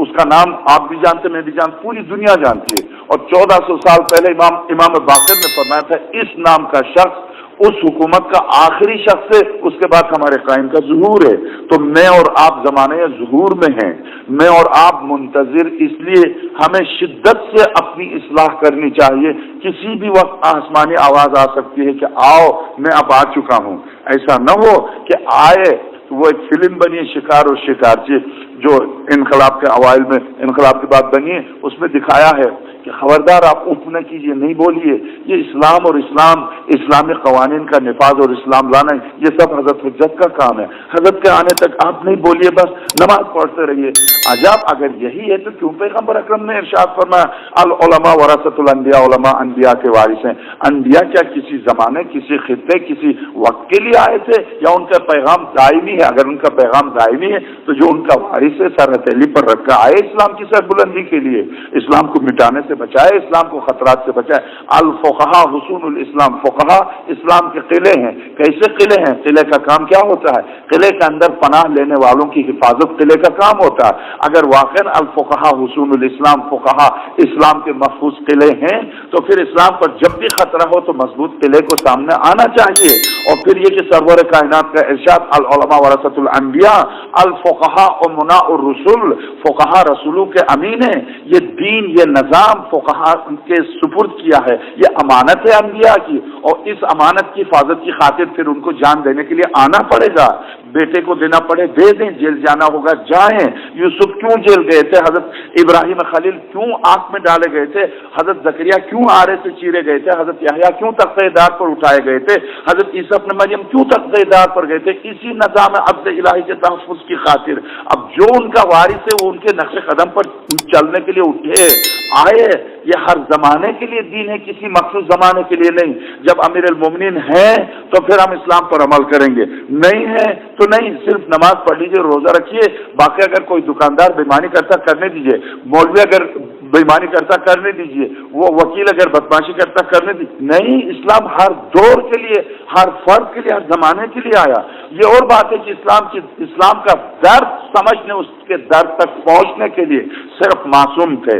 اس کا نام آپ بھی جانتے، میں بھی جانتا، پوری دنیا جانتی ہے. اور 1400 سال پہلے امام باقر نے فرمایا تھا اس نام کا شخص اس حکومت کا آخری شخص ہے. اس کے بعد ہمارے قائم کا ظہور ہے. تو میں اور آپ زمانے ظہور میں ہیں. میں اور آپ منتظر، اس لیے ہمیں شدت سے اپنی اصلاح کرنی چاہیے. کسی بھی وقت آسمانی آواز آ سکتی ہے کہ آؤ میں اب آ چکا ہوں. ایسا نہ ہو کہ آئے. وہ ایک فلم بنی ہے شکار اور شکارچی، جو انقلاب کے اوائل میں، انقلاب کے بعد بنی ہے. اس میں دکھایا ہے کہ خبردار آپ اف نہ کیجیے، نہیں بولیے. یہ اسلام اور اسلامی قوانین کا نفاذ اور اسلام لانا، یہ سب حضرت حجت کا کام ہے. حضرت کے آنے تک آپ نہیں بولیے، بس نماز پڑھتے رہیے. عجب اگر یہی ہے تو کیوں پیغمبر اکرم نے ارشاد فرمایا العلماء ورثۃ الانبیاء، علماء انبیاء کے وارث ہیں. انبیاء کیا کسی زمانے، کسی خطے، کسی وقت کے لیے آئے تھے، یا ان کا پیغام دائمی ہے؟ اگر ان کا پیغام دائمی ہے تو جو ان کا وارث ہے سر ہتھیلی پر رکھا آئے اسلام کی سر بلندی کے لیے، اسلام کو مٹانے سے بچائے، اسلام کو خطرات سے بچائے. الفقہا حصون الاسلام، فقہا اسلام کے قلعے ہیں. کیسے قلعے ہیں؟ قلعے کا کام کیا ہوتا ہے؟ قلعے کے اندر پناہ لینے والوں کی حفاظت قلعے کا کام ہوتا ہے. اگر واقعا الفقہا حصون الاسلام، فقہا اسلام کے محفوظ قلعے ہیں، تو پھر اسلام پر جب بھی خطرہ ہو تو مضبوط قلعے کو سامنے آنا چاہیے. اور پھر یہ کہ سرور کائنات کا ارشاد العلماء ورثۃ الانبیاء، الفقہا امناء الرسل، فقہا رسولوں کے امین ہیں. یہ دین، یہ نظام فقہا کے سپرد کیا ہے. یہ امانت ہے انبیاء کی، اور اس امانت کی حفاظت کی خاطر پھر ان کو جان دینے کے لیے آنا پڑے گا. بیٹے کو دینا پڑے دے دیں، جیل جانا ہوگا جائیں. یوسف کیوں جیل گئے تھے؟ حضرت ابراہیم خلیل کیوں آنکھ میں ڈالے گئے تھے؟ حضرت زکریا کیوں آرے سے چیرے گئے تھے؟ حضرت یحییٰ کیوں تختہ دار پر اٹھائے گئے تھے؟ حضرت عیسیٰ ابن مریم کیوں تختہ دار پر گئے تھے؟ اسی نظام عدل الہی کے تحفظ کی خاطر. اب جو ان کا وارث ہے وہ ان کے نقش قدم پر چلنے کے لیے اٹھے آئے. یہ ہر زمانے کے لیے دین ہے، کسی مخصوص زمانے کے لیے نہیں. جب امیر المومنین ہیں تو پھر ہم اسلام پر عمل کریں گے، نہیں ہے تو نہیں. صرف نماز پڑھ لیجیے، روزہ رکھیے. باقی اگر کوئی دکاندار بےمانی کرتا کرنے دیجیے، مولوی اگر بےمانی کرتا کرنے دیجیے، وہ وکیل اگر بدماشی کرتا کرنے دیجیے. نہیں، اسلام ہر دور کے لیے، ہر فرد کے لیے، ہر زمانے کے لیے آیا. یہ اور بات ہے کہ اسلام کا درد سمجھنے، اس کے درد تک پہنچنے کے لیے صرف معصوم تھے.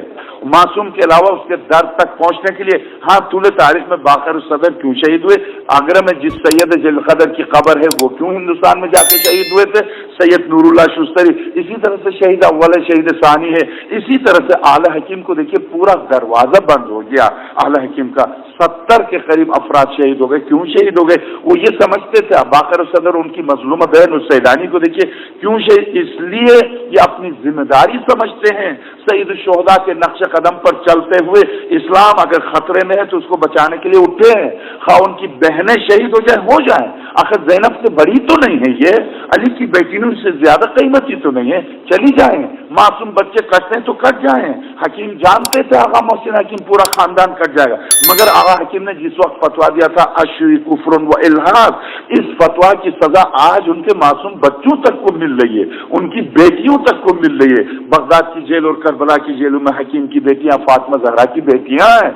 معصوم کے علاوہ اس کے درد تک پہنچنے کے لیے ہاں طول تاریخ میں باقر الصدر کیوں شہید ہوئے؟ آگرہ میں جس سید ذی القدر کی قبر ہے وہ کیوں ہندوستان میں جا کے شہید ہوئے تھے؟ سید نور اللہ شستری. اسی طرح سے شہید اول شہید ثانی ہے. اسی طرح سے اعلی حکیم کو دیکھیے پورا دروازہ بند ہو گیا اعلی حکیم کا. 70 کے قریب افراد شہید ہو گئے. کیوں شہید ہو گئے؟ وہ یہ سمجھتے تھے. باقر الصدر ان کی مظلومہ بہن السیدانی کو دیکھیے کیوں شہید؟ اس لیے یہ اپنی ذمہ داری سمجھتے ہیں. سید الشہداء کے نقش قدم پر چلتے ہوئے اسلام اگر خطرے میں ہے تو اس کو بچانے کے لیے اٹھے ہیں. خواہ ان کی بہنیں شہید ہو جائیں. آخر زینب سے بڑی تو نہیں ہے یہ، علی کی بیٹیوں سے زیادہ قیمتی تو نہیں ہے. چلی جائیں. معصوم بچے کٹتے ہیں تو کٹ جائیں. حکیم جانتے تھے آغا محسن حکیم پورا خاندان کٹ جائے گا، مگر آغا حکیم نے جس وقت فتوا دیا تھا اشری کفر و الحاد، اس فتوا کی سزا آج ان کے معصوم بچوں تک کو مل رہی ہے، ان کی بیٹیوں تک کو مل رہی ہے. بغداد کی جیل اور کربلا کی جیلوں میں حکیم کی بیٹیاں، فاطمہ زہرا کی بیٹیاں ہیں،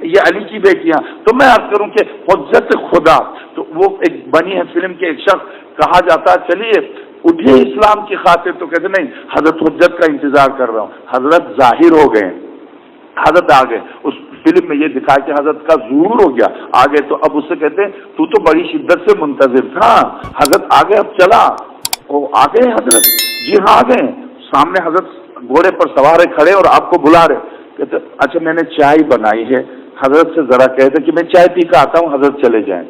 یہ علی کی بیٹیاں. تو میں عرض کروں کہ حجت خدا، تو وہ ایک بنی ہے فلم کے ایک شخص کہا جاتا ہے چلیے اٹھیے اسلام کی خاطر، تو کہتے نہیں حضرت حجت کا انتظار کر رہا ہوں. حضرت ظاہر ہو گئے، حضرت آ گئے. اس فلم میں یہ دکھایا کہ حضرت کا ظہور ہو گیا، آ گئے. تو اب اس سے کہتے ہیں تو بڑی شدت سے منتظر تھا، حضرت آ گئے، اب چلا. وہ آ گئے حضرت، جی ہاں آ گئے. سامنے حضرت گھوڑے پر سوار کھڑے اور آپ کو بلا رہے. کہتے اچھا میں نے چائے بنائی ہے، حضرت سے ذرا کہتے کہ میں چائے پی کے آتا ہوں، حضرت چلے جائیں.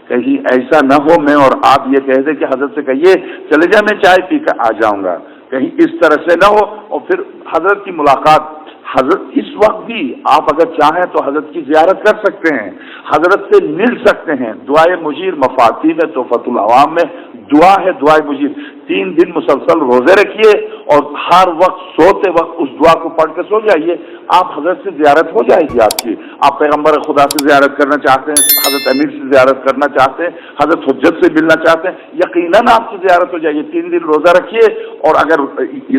کہیں ایسا نہ ہو میں اور آپ یہ کہہ دیں کہ حضرت سے کہیے چلے جائیں میں چائے پی کر آ جاؤں گا، کہیں اس طرح سے نہ ہو. اور پھر حضرت کی ملاقات، حضرت اس وقت بھی آپ اگر چاہیں تو حضرت کی زیارت کر سکتے ہیں، حضرت سے مل سکتے ہیں. دعائے مجیر مفاتیح میں تحفۃ العوام میں دعا ہے، دعائے مجیر. 3 دن مسلسل روزے رکھیے اور ہر وقت سوتے وقت اس دعا کو پڑھ کے سو جائیے، آپ حضرت سے زیارت ہو جائے گی آپ کی. آپ پیغمبر خدا سے زیارت کرنا چاہتے ہیں، حضرت امیر سے زیارت کرنا چاہتے ہیں، حضرت حجت سے ملنا چاہتے ہیں، یقیناً آپ کی زیارت ہو جائے گی. 3 دن روزہ رکھیے، اور اگر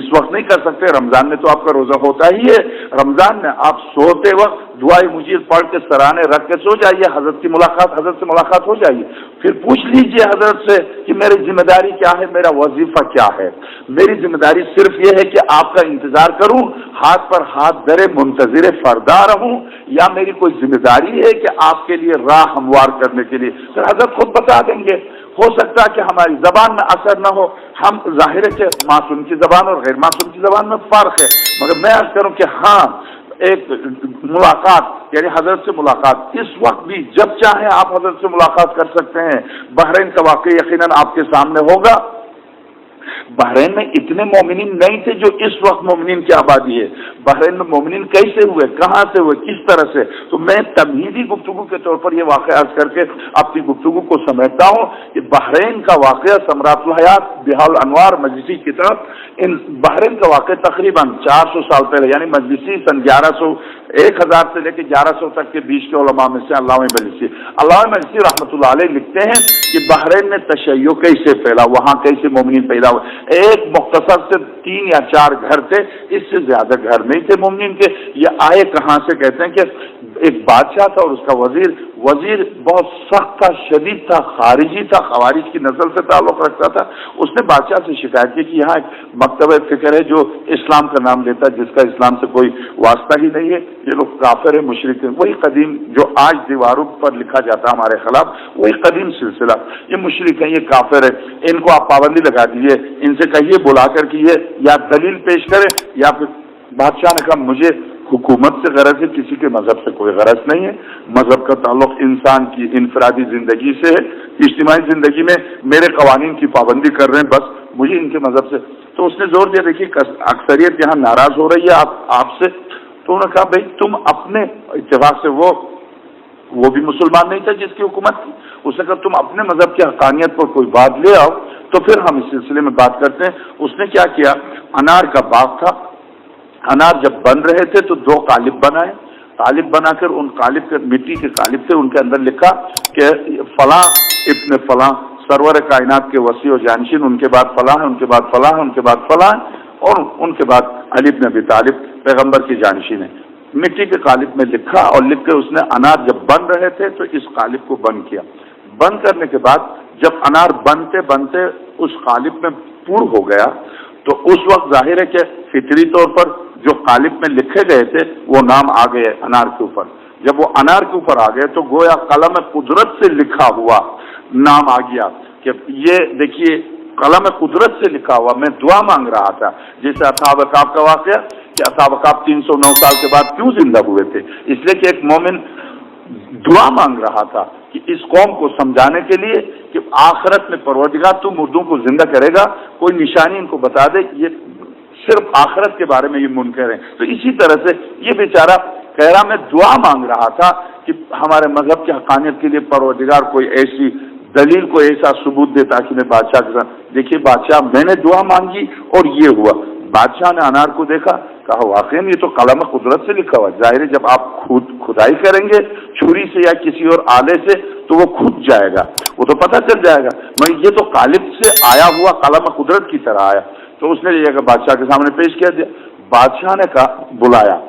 اس وقت نہیں کر سکتے رمضان میں تو آپ کا روزہ ہوتا ہی ہے، رمضان میں آپ سوتے وقت دعائے مجیر پڑھ کے سرانے رکھ کے سو جائیے، حضرت کی ملاقات، حضرت سے ملاقات ہو جائیے. پھر پوچھ لیجئے حضرت سے کہ میری ذمہ داری کیا ہے، میرا وظیفہ کیا ہے. میری ذمہ داری صرف یہ ہے کہ آپ کا انتظار کروں، ہاتھ پر ہاتھ دھرے منتظر فردا رہوں، یا میری کوئی ذمہ داری ہے کہ آپ کے لیے راہ ہموار کرنے کے لیے. پھر حضرت خود بتا دیں گے. ہو سکتا ہے کہ ہماری زبان میں اثر نہ ہو، ہم ظاہر ہے کہ معصوم کی زبان اور غیر معصوم کی زبان میں فرق ہے، مگر میں عرض کروں کہ ہاں ایک ملاقات یعنی حضرت سے ملاقات اس وقت بھی جب چاہیں آپ حضرت سے ملاقات کر سکتے ہیں. بحرین کا واقعہ یقیناً آپ کے سامنے ہوگا. بحرین میں اتنے مومنین نہیں تھے جو اس وقت مومنین کی آبادی ہے. بحرین میں مومنین کیسے ہوئے، کہاں سے ہوئے، کس طرح سے. تو میں تمہیدی گفتگو کے طور پر یہ واقعہ عرض کر کے اپنی گفتگو کو سمیٹتا ہوں کہ بحرین کا واقعہ ثمرات الحیات بحال الانوار مجلسی کتاب، ان بحرین کا واقعہ تقریباً 400 سال پہلے یعنی مجلسی سن 1000 سے لے کے 1100 تک کے بیچ کے علماء میں سے علامہ مجلسی رحمۃ اللہ علیہ لکھتے ہیں کہ بحرین میں تشیع کیسے پھیلا، وہاں کیسے مومنین پیدا ہوئے. ایک مختصر سے 3 یا 4 گھر تھے، اس سے زیادہ گھر نہیں تھے مومنین کے. یہ آئے کہاں سے؟ کہتے ہیں کہ ایک بادشاہ تھا اور اس کا وزیر بہت سخت تھا، شدید تھا، خارجی تھا، خوارج کی نسل سے تعلق رکھتا تھا. اس نے بادشاہ سے شکایت کی کہ یہاں ایک مکتبہ فکر ہے جو اسلام کا نام لیتا ہے، جس کا اسلام سے کوئی واسطہ ہی نہیں ہے، یہ لوگ کافر ہیں، مشرک ہیں. وہی قدیم جو آج دیواروں پر لکھا جاتا ہے ہمارے خلاف، وہی قدیم سلسلہ. یہ مشرک ہیں، یہ کافر ہے، ان کو آپ پابندی لگا دیجیے، ان سے کہیے بلا کر کہ یہ یا دلیل پیش کرے یا پھر. بادشاہ نے کہا مجھے حکومت سے غرض ہے، کسی کے مذہب سے کوئی غرض نہیں ہے. مذہب کا تعلق انسان کی انفرادی زندگی سے ہے، اجتماعی زندگی میں میرے قوانین کی پابندی کر رہے ہیں، بس مجھے ان کے مذہب سے. تو اس نے زور دیا دیکھیے اکثریت یہاں ناراض ہو رہی ہے آپ سے. تو انہوں نے کہا بھائی تم اپنے اتفاق سے وہ بھی مسلمان نہیں تھا جس کی حکومت تھی. اس نے کہا تم اپنے مذہب کی حقانیت پر کوئی بات لے آؤ تو پھر ہم اس سلسلے میں بات کرتے ہیں. اس نے کیا کیا، انار کا باغ تھا، انار جب بن رہے تھے تو 2 قالب بنائے. قالب بنا کر ان قالب کے مٹی کے قالب تھے، ان کے اندر لکھا کہ فلاں ابن فلاں سرور کائنات کے وسیع و جانشین، ان کے بعد فلاں ہے، ان کے بعد فلاں ہے، ان کے بعد فلاں ہے، اور ان کے بعد علی بن ابی طالب پیغمبر کی جانشین ہے. مٹی کے قالب میں لکھا اور لکھ کے اس نے انار جب بن رہے تھے تو اس قالب کو بند کیا. بند کرنے کے بعد جب انار بنتے بنتے اس قالب میں پور ہو گیا تو اس وقت ظاہر ہے کہ فطری طور پر جو قالب میں لکھے گئے تھے وہ نام آ گئے انار کے اوپر. جب وہ انار کے اوپر آ گئے تو گویا قلم قدرت سے لکھا ہوا نام آ گیا کہ یہ دیکھیے قلم قدرت سے لکھا ہوا. میں دعا مانگ رہا تھا، جیسے اصحاب کہف کا واقعہ کہ اصحاب کہف 309 سال کے بعد کیوں زندہ ہوئے تھے؟ اس لیے کہ ایک مومن دعا مانگ رہا تھا کہ اس قوم کو سمجھانے کے لیے کہ آخرت میں پروردگار تو مردوں کو زندہ کرے گا، کوئی نشانی ان کو بتا دے. یہ صرف آخرت کے بارے میں یہ منکر ہیں. تو اسی طرح سے یہ بیچارہ کہہ رہا میں دعا مانگ رہا تھا کہ ہمارے مذہب کی حقانیت کے لیے پروردگار کوئی ایسی دلیل، کوئی ایسا ثبوت دے تاکہ میں بادشاہ کے ساتھ. دیکھیے بادشاہ میں نے دعا مانگی اور یہ ہوا. بادشاہ نے انار کو دیکھا، کہا واقعی یہ تو قلم قدرت سے لکھا ہوا. ظاہر ہے جب آپ کھدائی کریں گے چھری سے یا کسی اور آلے سے تو وہ کھد جائے گا، وہ تو پتہ چل جائے گا. میں یہ تو قالب سے آیا ہوا قلم قدرت کی طرح آیا. تو اس نے یہ کہ بادشاہ کے سامنے پیش کیا دیا. بادشاہ نے کہا بلایا.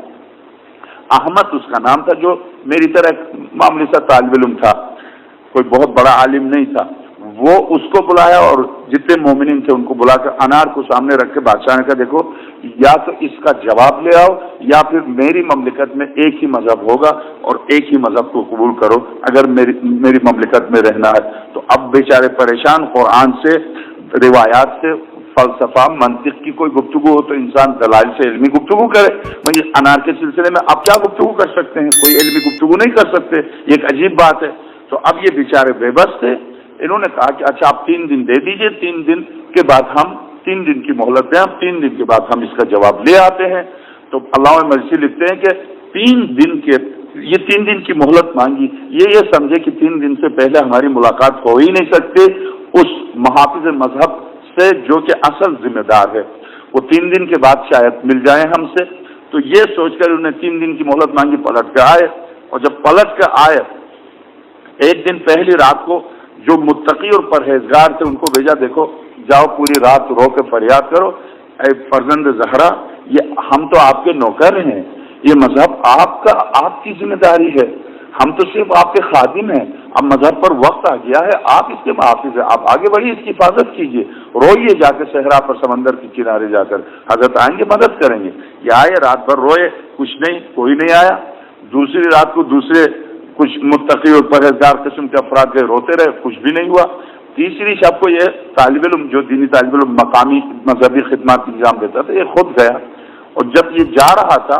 احمد اس کا نام تھا، جو میری طرح ایک معمولی سا طالب علم تھا. کوئی بہت بڑا عالم نہیں تھا، وہ اس کو بلایا اور جتنے مومنین تھے ان کو بلا کر انار کو سامنے رکھ کے بادشاہ نے کہا دیکھو یا تو اس کا جواب لے آؤ یا پھر میری مملکت میں ایک ہی مذہب ہوگا اور ایک ہی مذہب کو قبول کرو اگر میری مملکت میں رہنا ہے۔ تو اب بیچارے پریشان، قرآن سے، روایات سے، فلسفہ منطق کی کوئی گفتگو ہو تو انسان دلائل سے علمی گفتگو کرے، بھائی انار کے سلسلے میں آپ کیا گفتگو کر سکتے ہیں؟ کوئی علمی گفتگو نہیں کر سکتے، یہ ایک عجیب بات ہے۔ تو اب یہ بیچارے بے بس تھے، انہوں نے کہا کہ اچھا آپ 3 دن دے دیجئے، 3 دن کے بعد ہم 3 دن کی مہلت دیں، 3 دن کے بعد ہم اس کا جواب لے آتے ہیں۔ تو علامہ مرسی لکھتے ہیں کہ 3 دن کی مہلت مانگی، یہ سمجھے کہ 3 دن سے پہلے ہماری ملاقات ہو ہی نہیں سکتے اس محافظ مذہب سے جو کہ اصل ذمہ دار ہے، وہ 3 دن کے بعد شاید مل جائیں ہم سے۔ تو یہ سوچ کر انہوں نے 3 دن کی مہلت مانگی، پلٹ کے آئے، اور جب پلٹ کے آئے ایک دن پہلی رات کو جو متقی اور پرہیزگار تھے ان کو بھیجا، دیکھو جاؤ پوری رات رو کے فریاد کرو، اے فرزند زہرا یہ ہم تو آپ کے نوکر ہیں، یہ مذہب آپ کی ذمہ داری ہے، ہم تو صرف آپ کے خادم ہیں، اب مذہب پر وقت آ گیا ہے، آپ اس کے محافظ ہیں، آپ آگے بڑھیے، اس کی حفاظت کیجیے، روئیے جا کے صحرا پر سمندر کے کنارے جا کر، حضرت آئیں گے مدد کریں گے۔ یہ آئے رات بھر روئے، کچھ نہیں، کوئی نہیں آیا۔ دوسری رات کو دوسرے کچھ متقی اور پرہیزگار قسم کے افراد گئے، روتے رہے، کچھ بھی نہیں ہوا۔ تیسری شب کو یہ طالب علم جو دینی طالب علم مقامی مذہبی خدمات انجام دیتا تھا، یہ خود گیا، اور جب یہ جا رہا تھا،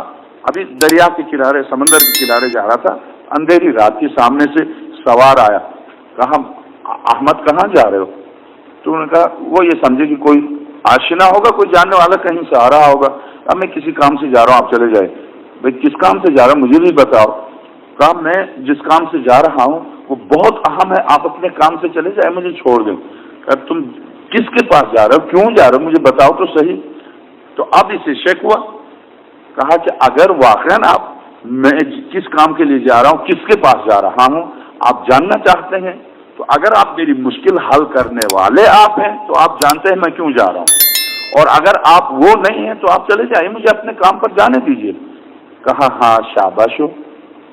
ابھی دریا کے کنارے سمندر کے کنارے جا رہا تھا، اندھیری رات کے سامنے سے سوار آیا، کہا احمد کہاں جا رہے ہو؟ تو انہوں نے کہا وہ یہ سمجھے کہ کوئی آشنا ہوگا، کوئی جاننے والا کہیں سے آ رہا ہوگا، اب میں کسی کام سے جا رہا ہوں، آپ چلے جائیں۔ بھائی کس کام سے جا رہا ہوں مجھے بھی بتاؤ۔ کہا میں جس کام سے جا رہا ہوں وہ بہت اہم ہے، آپ اپنے کام سے چلے جائیں، مجھے چھوڑ دیں۔ کہا تم کس کے پاس جا رہے ہو، کیوں جا رہے ہو، مجھے بتاؤ تو صحیح۔ تو اب اسے شک ہوا، کہا کہ اگر واقعاً میں کس کام کے لیے جا رہا ہوں، کس کے پاس جا رہا ہوں، آپ جاننا چاہتے ہیں تو اگر آپ میری مشکل حل کرنے والے آپ ہیں تو آپ جانتے ہیں میں کیوں جا رہا ہوں، اور اگر آپ وہ نہیں ہیں تو آپ چلے جائیں، مجھے اپنے کام پر جانے دیجیے۔ کہا ہاں شاباش ہو،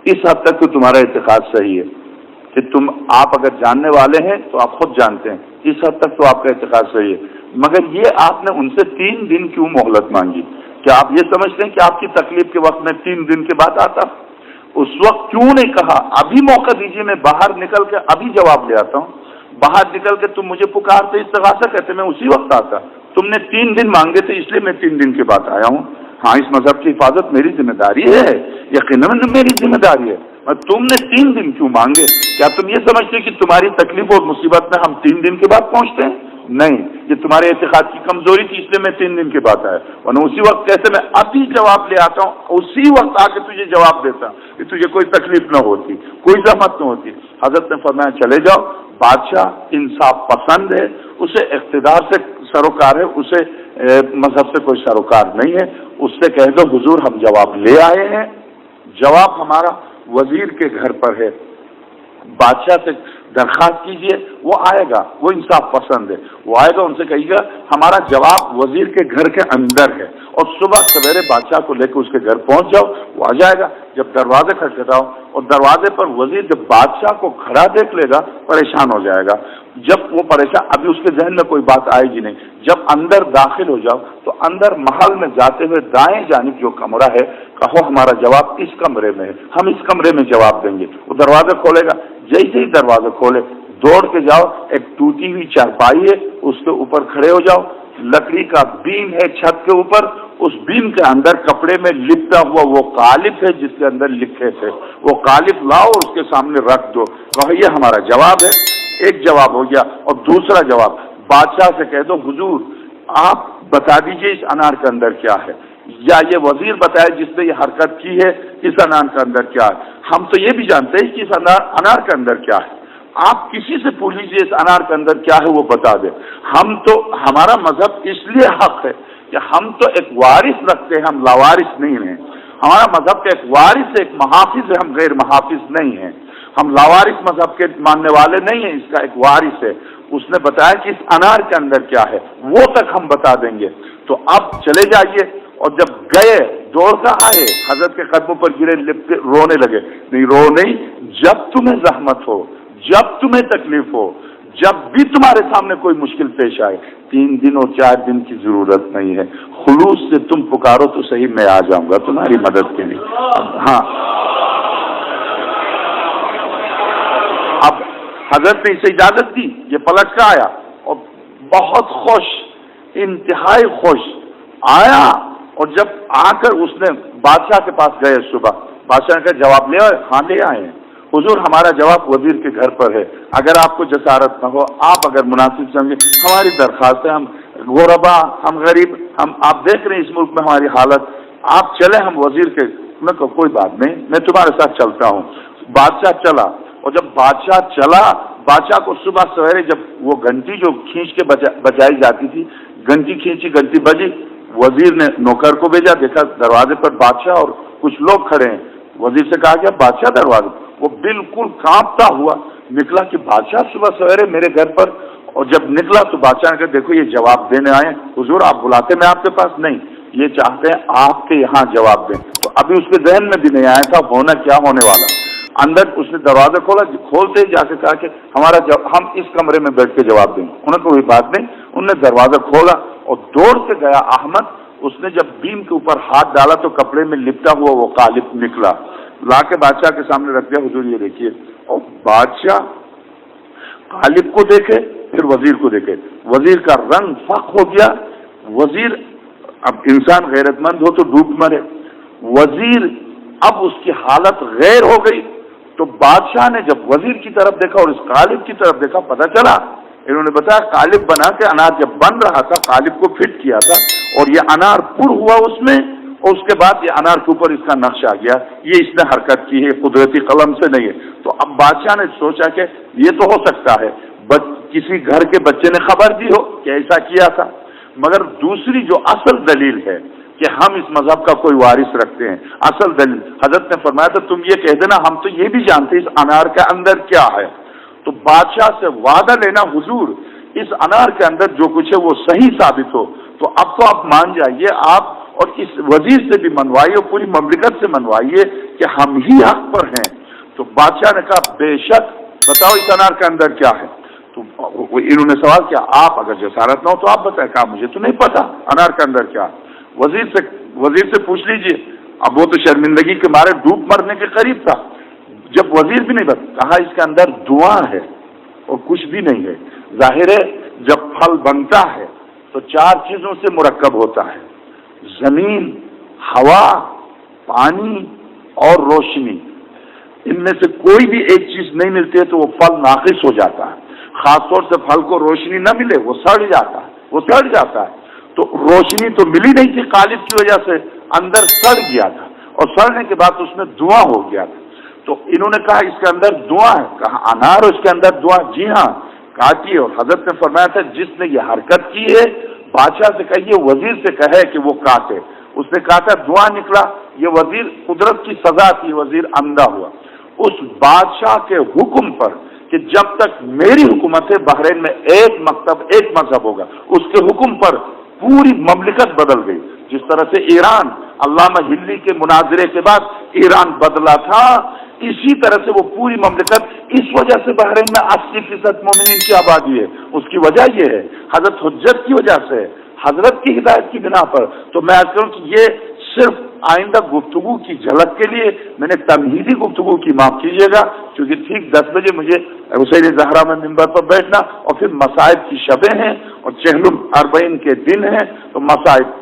اس حد تک تو تمہارا اعتقاد صحیح ہے کہ آپ اگر جاننے والے ہیں تو آپ خود جانتے ہیں، اس حد تک تو آپ کا اعتقاد صحیح ہے، مگر یہ آپ نے ان سے 3 دن کیوں مہلت مانگی؟ کیا آپ یہ سمجھتے ہیں کہ آپ کی تکلیف کے وقت میں 3 دن کے بعد آتا؟ اس وقت کیوں نہیں کہا ابھی موقع دیجیے، میں باہر نکل کے ابھی جواب لے آتا ہوں، باہر نکل کے تم مجھے پکارتے استغاثہ کہتے میں اسی وقت آتا، تم نے 3 دن مانگے تھے اس لیے میں 3 دن کے بعد آیا ہوں۔ ہاں اس مذہب کی حفاظت میری ذمہ داری ہے، یقیناً میری ذمہ داری ہے، اور تم نے 3 دن کیوں مانگے؟ کیا تم یہ سمجھتے کہ تمہاری تکلیف اور مصیبت میں ہم 3 دن کے بعد پہنچتے ہیں؟ نہیں، یہ تمہارے اعتقاد کی کمزوری تھی اس لیے میں 3 دن کے بعد آیا، ورنہ اسی وقت کیسے میں ابھی جواب لے آتا ہوں، اسی وقت آ کے تجھے جواب دیتا کہ تجھے کوئی تکلیف نہ ہوتی، کوئی زحمت نہ ہوتی۔ حضرت نے فرمایا چلے جاؤ، بادشاہ انصاف پسند ہے، اسے اقتدار سے سروکار ہے، اسے مذہب سے کوئی سروکار نہیں ہے، اس سے کہہ دو حضور ہم جواب لے آئے ہیں، جواب ہمارا وزیر کے گھر پر ہے، بادشاہ سے درخواست کیجئے، وہ آئے گا، وہ انصاف پسند ہے، وہ آئے گا، ان سے کہیے گا ہمارا جواب وزیر کے گھر کے اندر ہے، اور صبح سویرے بادشاہ کو لے کے اس کے گھر پہنچ جاؤ، وہ آ جائے گا۔ جب دروازے کھٹکھٹاؤ اور دروازے پر وزیر جب بادشاہ کو کھڑا دیکھ لے گا پریشان ہو جائے گا، جب وہ پریشان، ابھی اس کے ذہن میں کوئی بات آئے گی نہیں، جب اندر داخل ہو جاؤ تو اندر محل میں جاتے ہوئے دائیں جانب جو کمرہ ہے کہو ہمارا جواب اس کمرے میں ہے، ہم اس کمرے میں جواب دیں گے۔ وہ دروازہ کھولے گا، جیسے ہی دروازہ کھولے دوڑ کے جاؤ، ایک ٹوٹی ہوئی چارپائی ہے اس کے اوپر کھڑے ہو جاؤ، لکڑی کا بیم ہے چھت کے اوپر، اس بیم کے اندر کپڑے میں لپٹا ہوا وہ قالب ہے جس کے اندر لکھے تھے، وہ قالب لاؤ اور اس کے سامنے رکھ دو، کہو یہ ہمارا جواب ہے۔ ایک جواب ہو گیا، اور دوسرا جواب بادشاہ سے کہہ دو حضور آپ بتا دیجئے اس انار کے اندر کیا ہے، یا یہ وزیر بتائے جس نے یہ حرکت کی ہے اس انار کے اندر کیا ہے، ہم تو یہ بھی جانتے ہیں کہ اس انار کے اندر کیا ہے، آپ کسی سے پوچھ لیجیے اس انار کے اندر کیا ہے وہ بتا دے۔ ہم تو ہمارا مذہب اس لیے حق ہے کہ ہم تو ایک وارث رکھتے ہیں، ہم لاوارث نہیں ہیں، ہمارا مذہب کا ایک وارث ہے، ایک محافظ ہے، ہم غیر محافظ نہیں ہیں، ہم لاوارث مذہب کے ماننے والے نہیں ہیں، اس کا ایک وارث ہے، اس نے بتایا کہ اس انار کے اندر کیا ہے وہ تک ہم بتا دیں گے، تو اب چلے جائیے۔ اور جب گئے دوڑ کر آئے، حضرت کے قدموں پر گرے، رونے لگے، نہیں رو نہیں، جب تمہیں زحمت ہو، جب تمہیں تکلیف ہو، جب بھی تمہارے سامنے کوئی مشکل پیش آئے، 3 دن اور 4 دن کی ضرورت نہیں ہے، خلوص سے تم پکارو تو صحیح، میں آ جاؤں گا تمہاری مدد کے لیے۔ ہاں، اب حضرت نے اسے اجازت دی، یہ پلٹ کر آیا اور بہت خوش، انتہائی خوش آیا، اور جب آ کر اس نے بادشاہ کے پاس گئے صبح، بادشاہ نے کہا جواب لے آئے؟ ہاں لے آئے ہیں حضور، ہمارا جواب وزیر کے گھر پر ہے، اگر آپ کو جسارت نہ ہو، آپ اگر مناسب سمجھے، ہماری درخواست ہے، ہم غربا، ہم غریب، ہم آپ دیکھ رہے ہیں اس ملک میں ہماری حالت، آپ چلیں ہم وزیر کے۔ میں کہا کوئی بات نہیں، میں تمہارے ساتھ چلتا ہوں۔ بادشاہ چلا، اور جب بادشاہ چلا، بادشاہ کو صبح سویرے جب وہ گھنٹی جو کھینچ کے بجائی جاتی تھی، گھنٹی کھینچی، گھنٹی بجی، وزیر نے نوکر کو بھیجا، دیکھا دروازے پر بادشاہ اور کچھ لوگ کھڑے ہیں۔ وزیر سے کہا گیا بادشاہ دروازے، وہ بالکل کانپتا ہوا نکلا کہ بادشاہ صبح سویرے میرے گھر پر، اور جب نکلا تو بادشاہ نے کہا دیکھو یہ جواب دینے آئے، حضور آپ بلاتے میں آپ کے پاس نہیں، یہ چاہتے ہیں آپ کے یہاں جواب دیں۔ تو ابھی اس کے ذہن میں بھی نہیں آیا تھا ہونا کیا ہونے والا۔ اندر اس نے دروازہ کھولا، کھولتے ہی جا کے کہا کہ ہم اس کمرے میں بیٹھ کے جواب دیں گے۔ انہیں کوئی بات نہیں، انہوں نے دروازہ کھولا اور دوڑ کے گیا احمد، اس نے جب بیم کے اوپر ہاتھ ڈالا تو کپڑے میں لپٹا ہوا وہ قالب نکلا، لا کے بادشاہ کے سامنے رکھ دیا، حضور یہ دیکھیے۔ اور بادشاہ قالب کو دیکھے پھر وزیر کو دیکھے، وزیر کا رنگ فخ ہو گیا، وزیر اب انسان غیرت مند ہو تو ڈوب مرے، وزیر اب اس کی حالت غیر ہو گئی۔ تو بادشاہ نے جب وزیر کی طرف دیکھا اور اس قالب کی طرف دیکھا، پتہ چلا، انہوں نے بتایا قالب بنا کے انار جب بن رہا تھا قالب کو فٹ کیا تھا، اور یہ انار پر ہوا اس میں، اور اس کے بعد یہ انار کے اوپر اس کا نقش آ گیا، یہ اس نے حرکت کی ہے، قدرتی قلم سے نہیں ہے۔ تو اب بادشاہ نے سوچا کہ یہ تو ہو سکتا ہے کسی گھر کے بچے نے خبر دی ہو کہ ایسا کیا تھا، مگر دوسری جو اصل دلیل ہے کہ ہم اس مذہب کا کوئی وارث رکھتے ہیں، اصل دلیل حضرت نے فرمایا تھا تم یہ کہہ دینا ہم تو یہ بھی جانتے اس انار کے اندر کیا ہے۔ تو بادشاہ سے وعدہ لینا حضور اس انار کے اندر جو کچھ ہے وہ صحیح ثابت ہو، تو اب تو آپ مان جائیے، آپ اور اس وزیر سے بھی منوائیے، پوری مملکت سے منوائیے کہ ہم ہی حق پر ہیں۔ تو بادشاہ نے کہا بے شک، بتاؤ اس انار کے اندر کیا ہے۔ تو انہوں نے سوال کیا آپ اگر جسارت نہ ہو تو آپ بتائیں، کہا مجھے تو نہیں پتا انار کے اندر کیا۔ وزیر سے پوچھ لیجئے، اب وہ تو شرمندگی کے مارے ڈوب مرنے کے قریب تھا، جب وزیر بھی نہیں بتا، کہا اس کے اندر دعا ہے اور کچھ بھی نہیں ہے۔ ظاہر ہے جب پھل بنتا ہے تو 4 چیزوں سے مرکب ہوتا ہے، زمین، ہوا، پانی اور روشنی، ان میں سے کوئی بھی ایک چیز نہیں ملتی ہے تو وہ پھل ناقص ہو جاتا ہے، خاص طور سے پھل کو روشنی نہ ملے وہ سڑ جاتا ہے، تو روشنی تو ملی نہیں تھی قالب کی وجہ سے، اندر سڑ گیا تھا، اور سڑنے کے بعد اس میں دھواں ہو گیا تھا۔ تو انہوں نے کہا اس کے اندر دعا ہے، کہا انار اس کے اندر دعا، جی ہاں کاٹیے۔ اور حضرت نے فرمایا تھا جس نے یہ حرکت کی ہے بادشاہ سے کہیے وزیر سے کہے کہ وہ کاٹے، اس نے کہا تھا دعا نکلا، یہ وزیر قدرت کی سزا تھی، وزیر اندھا ہوا۔ اس بادشاہ کے حکم پر کہ جب تک میری حکومت ہے بحرین میں ایک مکتب ایک مذہب ہوگا، اس کے حکم پر پوری مملکت بدل گئی، جس طرح سے ایران علامہ ہلی کے مناظرے کے بعد ایران بدلا تھا، اسی طرح سے وہ پوری مملکت، اس وجہ سے بحرین میں 80% مومنین کی آبادی ہے، اس کی وجہ یہ ہے حضرت حجت کی وجہ سے، حضرت کی ہدایت کی بنا پر۔ تو میں عرض کروں کہ یہ صرف آئندہ گفتگو کی جھلک کے لیے میں نے تمہیدی گفتگو کی، معاف کیجیے گا، کیونکہ ٹھیک 10 بجے مجھے حسین زہرا میں ممبر پر بیٹھنا، اور پھر مصائب کی شبیں ہیں اور چہل اربعین کے دن ہیں، تو مصائب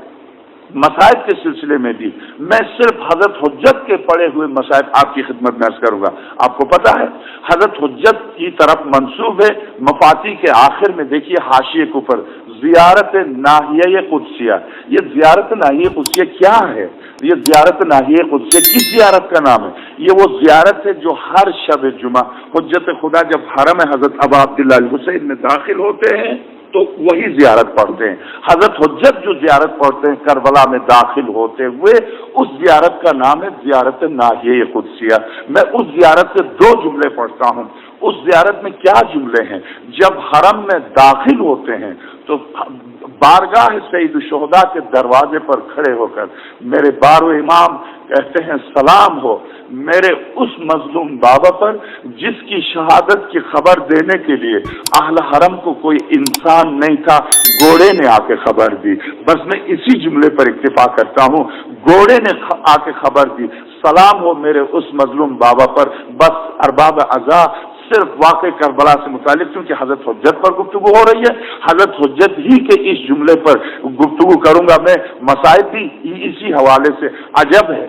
کے سلسلے میں بھی میں صرف حضرت حجت کے پڑے ہوئے مصائب آپ کی خدمت میں عرض کروں گا۔ آپ کو پتا ہے حضرت حجت کی طرف منسوب ہے، مفاتیح کے آخر میں دیکھیے حاشیے کے اوپر زیارت ناحیہ قدسیہ۔ یہ زیارت ناحیہ قدسیہ کیا ہے؟ یہ زیارت ناحیہ قدسیہ کس زیارت کا نام ہے؟ یہ وہ زیارت ہے جو ہر شب جمعہ حجت خدا جب حرم حضرت ابا عبداللہ الحسین میں داخل ہوتے ہیں تو وہی زیارت پڑھتے ہیں۔ حضرت حجت جو زیارت پڑھتے ہیں کربلا میں داخل ہوتے ہوئے، اس زیارت کا نام ہے زیارت ناحیہ قدسیہ۔ میں اس زیارت سے 2 جملے پڑھتا ہوں۔ اس زیارت میں کیا جملے ہیں؟ جب حرم میں داخل ہوتے ہیں تو بارگاہ سید الشہداء کے دروازے پر کھڑے ہو کر میرے بارو امام کہتے ہیں سلام ہو میرے اس مظلوم بابا پر جس کی شہادت کی خبر دینے کے لیے اہل حرم کو کوئی انسان نہیں تھا، گھوڑے نے آ کے خبر دی۔ بس میں اسی جملے پر اکتفا کرتا ہوں، گھوڑے نے آ کے خبر دی، سلام ہو میرے اس مظلوم بابا پر۔ بس ارباب عزا صرف واقع کربلا سے متعلق، کیونکہ حضرت حجت پر گفتگو ہو رہی ہے، حضرت حجت ہی کے اس جملے پر گفتگو کروں گا میں۔ مسائل بھی اسی حوالے سے عجب ہے،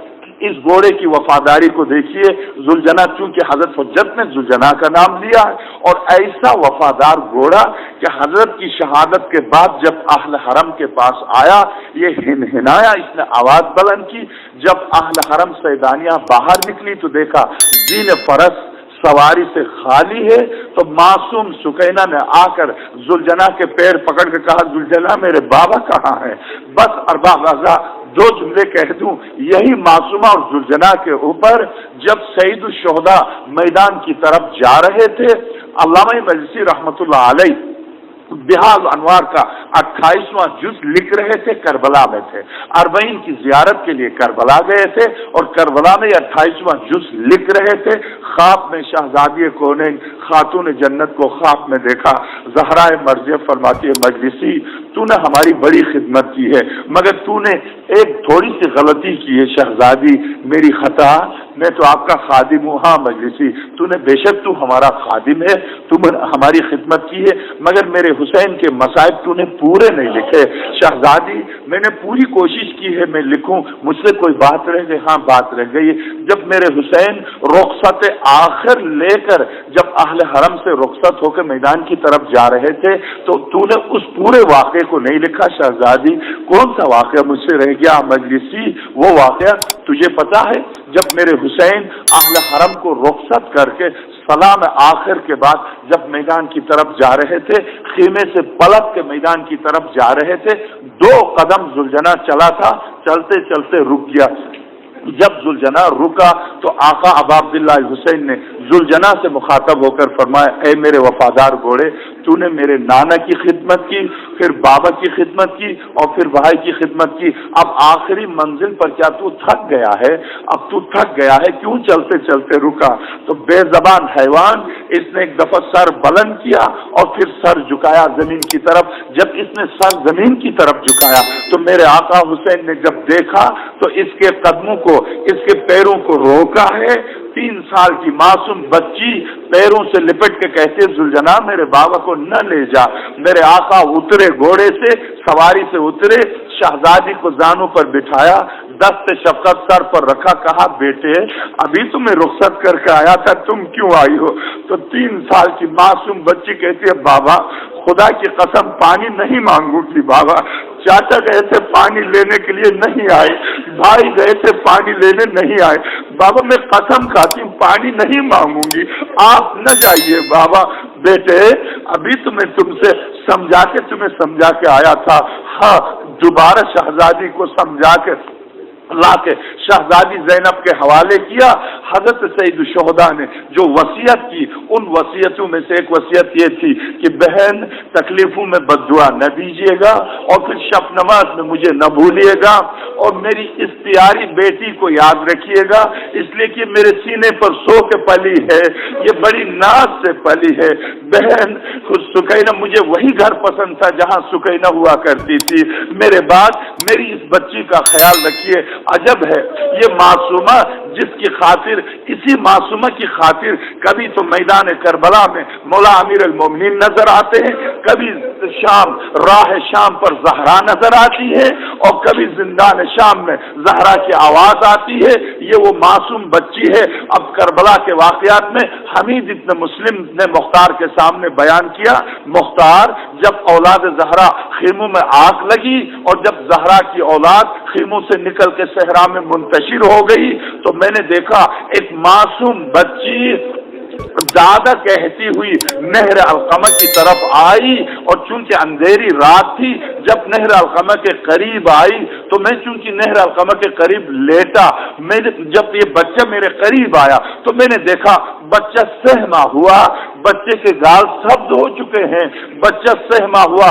اس گھوڑے کی وفاداری کو دیکھیے۔ ذوالجناح، چونکہ حضرت حجت نے ذوالجناح کا نام لیا ہے، اور ایسا وفادار گھوڑا کہ حضرت کی شہادت کے بعد جب اہل حرم کے پاس آیا، یہ ہنہنایا، اس نے آواز بلند کی۔ جب اہل حرم سیدانیہ باہر نکلی تو دیکھا زین فرس سواری سے خالی ہے، تو معصوم سکینہ نے آ کر ذوالجناح کے پیر پکڑ کے کہا، ذوالجناح میرے بابا کہاں ہے؟ بس ارباب عزا دو جملے کہہ دوں، یہی معصومہ اور ذوالجناح کے اوپر جب سید الشہداء میدان کی طرف جا رہے تھے، علامہ مجلسی رحمۃ اللہ علیہ بحار انوار کا 28واں جز لکھ رہے تھے، کربلا میں تھے، 40 کی زیارت کے لیے کربلا گئے تھے، اور کربلا میں 28واں جز لکھ رہے تھے۔ خواب میں شہزادی کونین خاتون جنت کو خواب میں دیکھا، زہرائے مرضیہ فرماتی ہے، مجلسی تو نے ہماری بڑی خدمت کی ہے، مگر تو نے ایک تھوڑی سی غلطی کی ہے شہزادی، میری خطا، میں تو آپ کا خادم ہوں۔ ہاں مجلسی، تو نے بے شک تو ہمارا خادم ہے، تم ہماری خدمت کی ہے، مگر میرے حسین کے مصائب تو نے پورے نہیں لکھے۔ شہزادی میں نے پوری کوشش کی ہے میں لکھوں، مجھ سے کوئی بات رہ گئی؟ ہاں بات رہ گئی، جب میرے حسین رخصت آخر لے کر جب اہل حرم سے رخصت ہو کے میدان کی طرف جا رہے تھے تو تو نے اس پورے واقعے کو نہیں لکھا۔ شہزادی کون سا واقعہ مجھ سے رہ گیا؟ مجلسی وہ واقعہ تجھے پتا ہے جب میرے حسین اہل حرم کو رخصت کر کے سلام آخر کے بعد جب میدان کی طرف جا رہے تھے، خیمے سے پلٹ کے میدان کی طرف جا رہے تھے، 2 قدم ذوالجناح چلا تھا، چلتے چلتے رک گیا۔ جب ذوالجناح رکا تو آقا ابا عبداللہ حسین نے ذوالجناح سے مخاطب ہو کر فرمایا، اے میرے وفادار گھوڑے، تو نے میرے نانا کی خدمت کی، پھر بابا کی خدمت کی، اور پھر بھائی کی خدمت کی، اب آخری منزل پر کیا تو تھک گیا ہے؟ اب تو تھک گیا ہے، کیوں چلتے چلتے رکا؟ تو بے زبان حیوان، اس نے ایک دفعہ سر بلند کیا اور پھر سر جھکایا زمین کی طرف۔ جب اس نے سر زمین کی طرف جھکایا تو میرے آقا حسین نے جب دیکھا تو اس کے قدموں کو، اس کے پیروں کو روکا ہے۔ 3 سال کی معصوم بچی پیروں سے لپٹ کے کہتے، ذوالجناح میرے بابا کو نہ لے جا۔ میرے آقا اترے گھوڑے سے، سواری سے اترے، شہزادی کو زانوں پر بٹھایا، دست شفقت سر پر رکھا، کہا بیٹے ابھی تمہیں رخصت کر کے آیا تھا، تم کیوں آئی ہو؟ تو 3 سال کی معصوم بچی کہتی ہے، بابا خدا کی قسم پانی نہیں مانگوں گی بابا، چاچا گئے تھے پانی لینے کے لیے نہیں آئے، بھائی گئے تھے پانی لینے نہیں آئے، بابا میں قسم کھاتی ہوں پانی نہیں مانگوں گی، آپ نہ جائیے بابا۔ بیٹے ابھی تم سے سمجھا کے آیا تھا، ہاں دوبارہ شہزادی کو سمجھا کے لا کے شہزادی زینب کے حوالے کیا۔ حضرت سید الشہداء نے جو وصیت کی، ان وصیتوں میں سے ایک وصیت یہ تھی کہ بہن تکلیفوں میں بد دعا نہ دیجیے گا، اور پھر شب نماز میں مجھے نہ بھولیے گا، اور میری اس پیاری بیٹی کو یاد رکھیے گا، اس لیے کہ میرے سینے پر سو کے پلی ہے، یہ بڑی ناز سے پلی ہے۔ بہن سکینہ، مجھے وہی گھر پسند تھا جہاں سکینہ ہوا کرتی تھی، میرے بعد میری اس بچی کا خیال رکھیے۔ عجب ہے یہ معصومہ جس کی خاطر، اسی معصومہ کی خاطر کبھی تو میدان کربلا میں مولا امیر المومنین نظر آتے ہیں، کبھی شام راہ شام پر زہرا نظر آتی ہے، اور کبھی زندان شام میں زہرا کی آواز آتی ہے۔ یہ وہ معصوم بچی ہے۔ اب کربلا کے واقعات میں حمید ابن مسلم نے مختار کے سامنے بیان کیا، مختار جب اولاد زہرا خیموں میں آگ لگی اور جب زہرا کی اولاد خیموں سے نکل کے صحرا میں منتشر ہو گئی تو میں نے دیکھا ایک معصوم بچی زیادہ کہتی ہوئی نہر علقمہ کی طرف آئی، اور چونکہ اندھیری رات تھی، جب نہر علقمہ کے قریب آئی تو میں چونکہ نہر علقمہ کے قریب لیٹا، جب یہ بچہ میرے قریب آیا تو میں نے دیکھا بچہ سہما ہوا، بچے کے گال سبز ہو چکے ہیں، بچہ سہما ہوا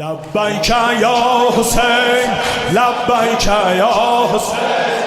لبیک یا حسین لبیک یا حسین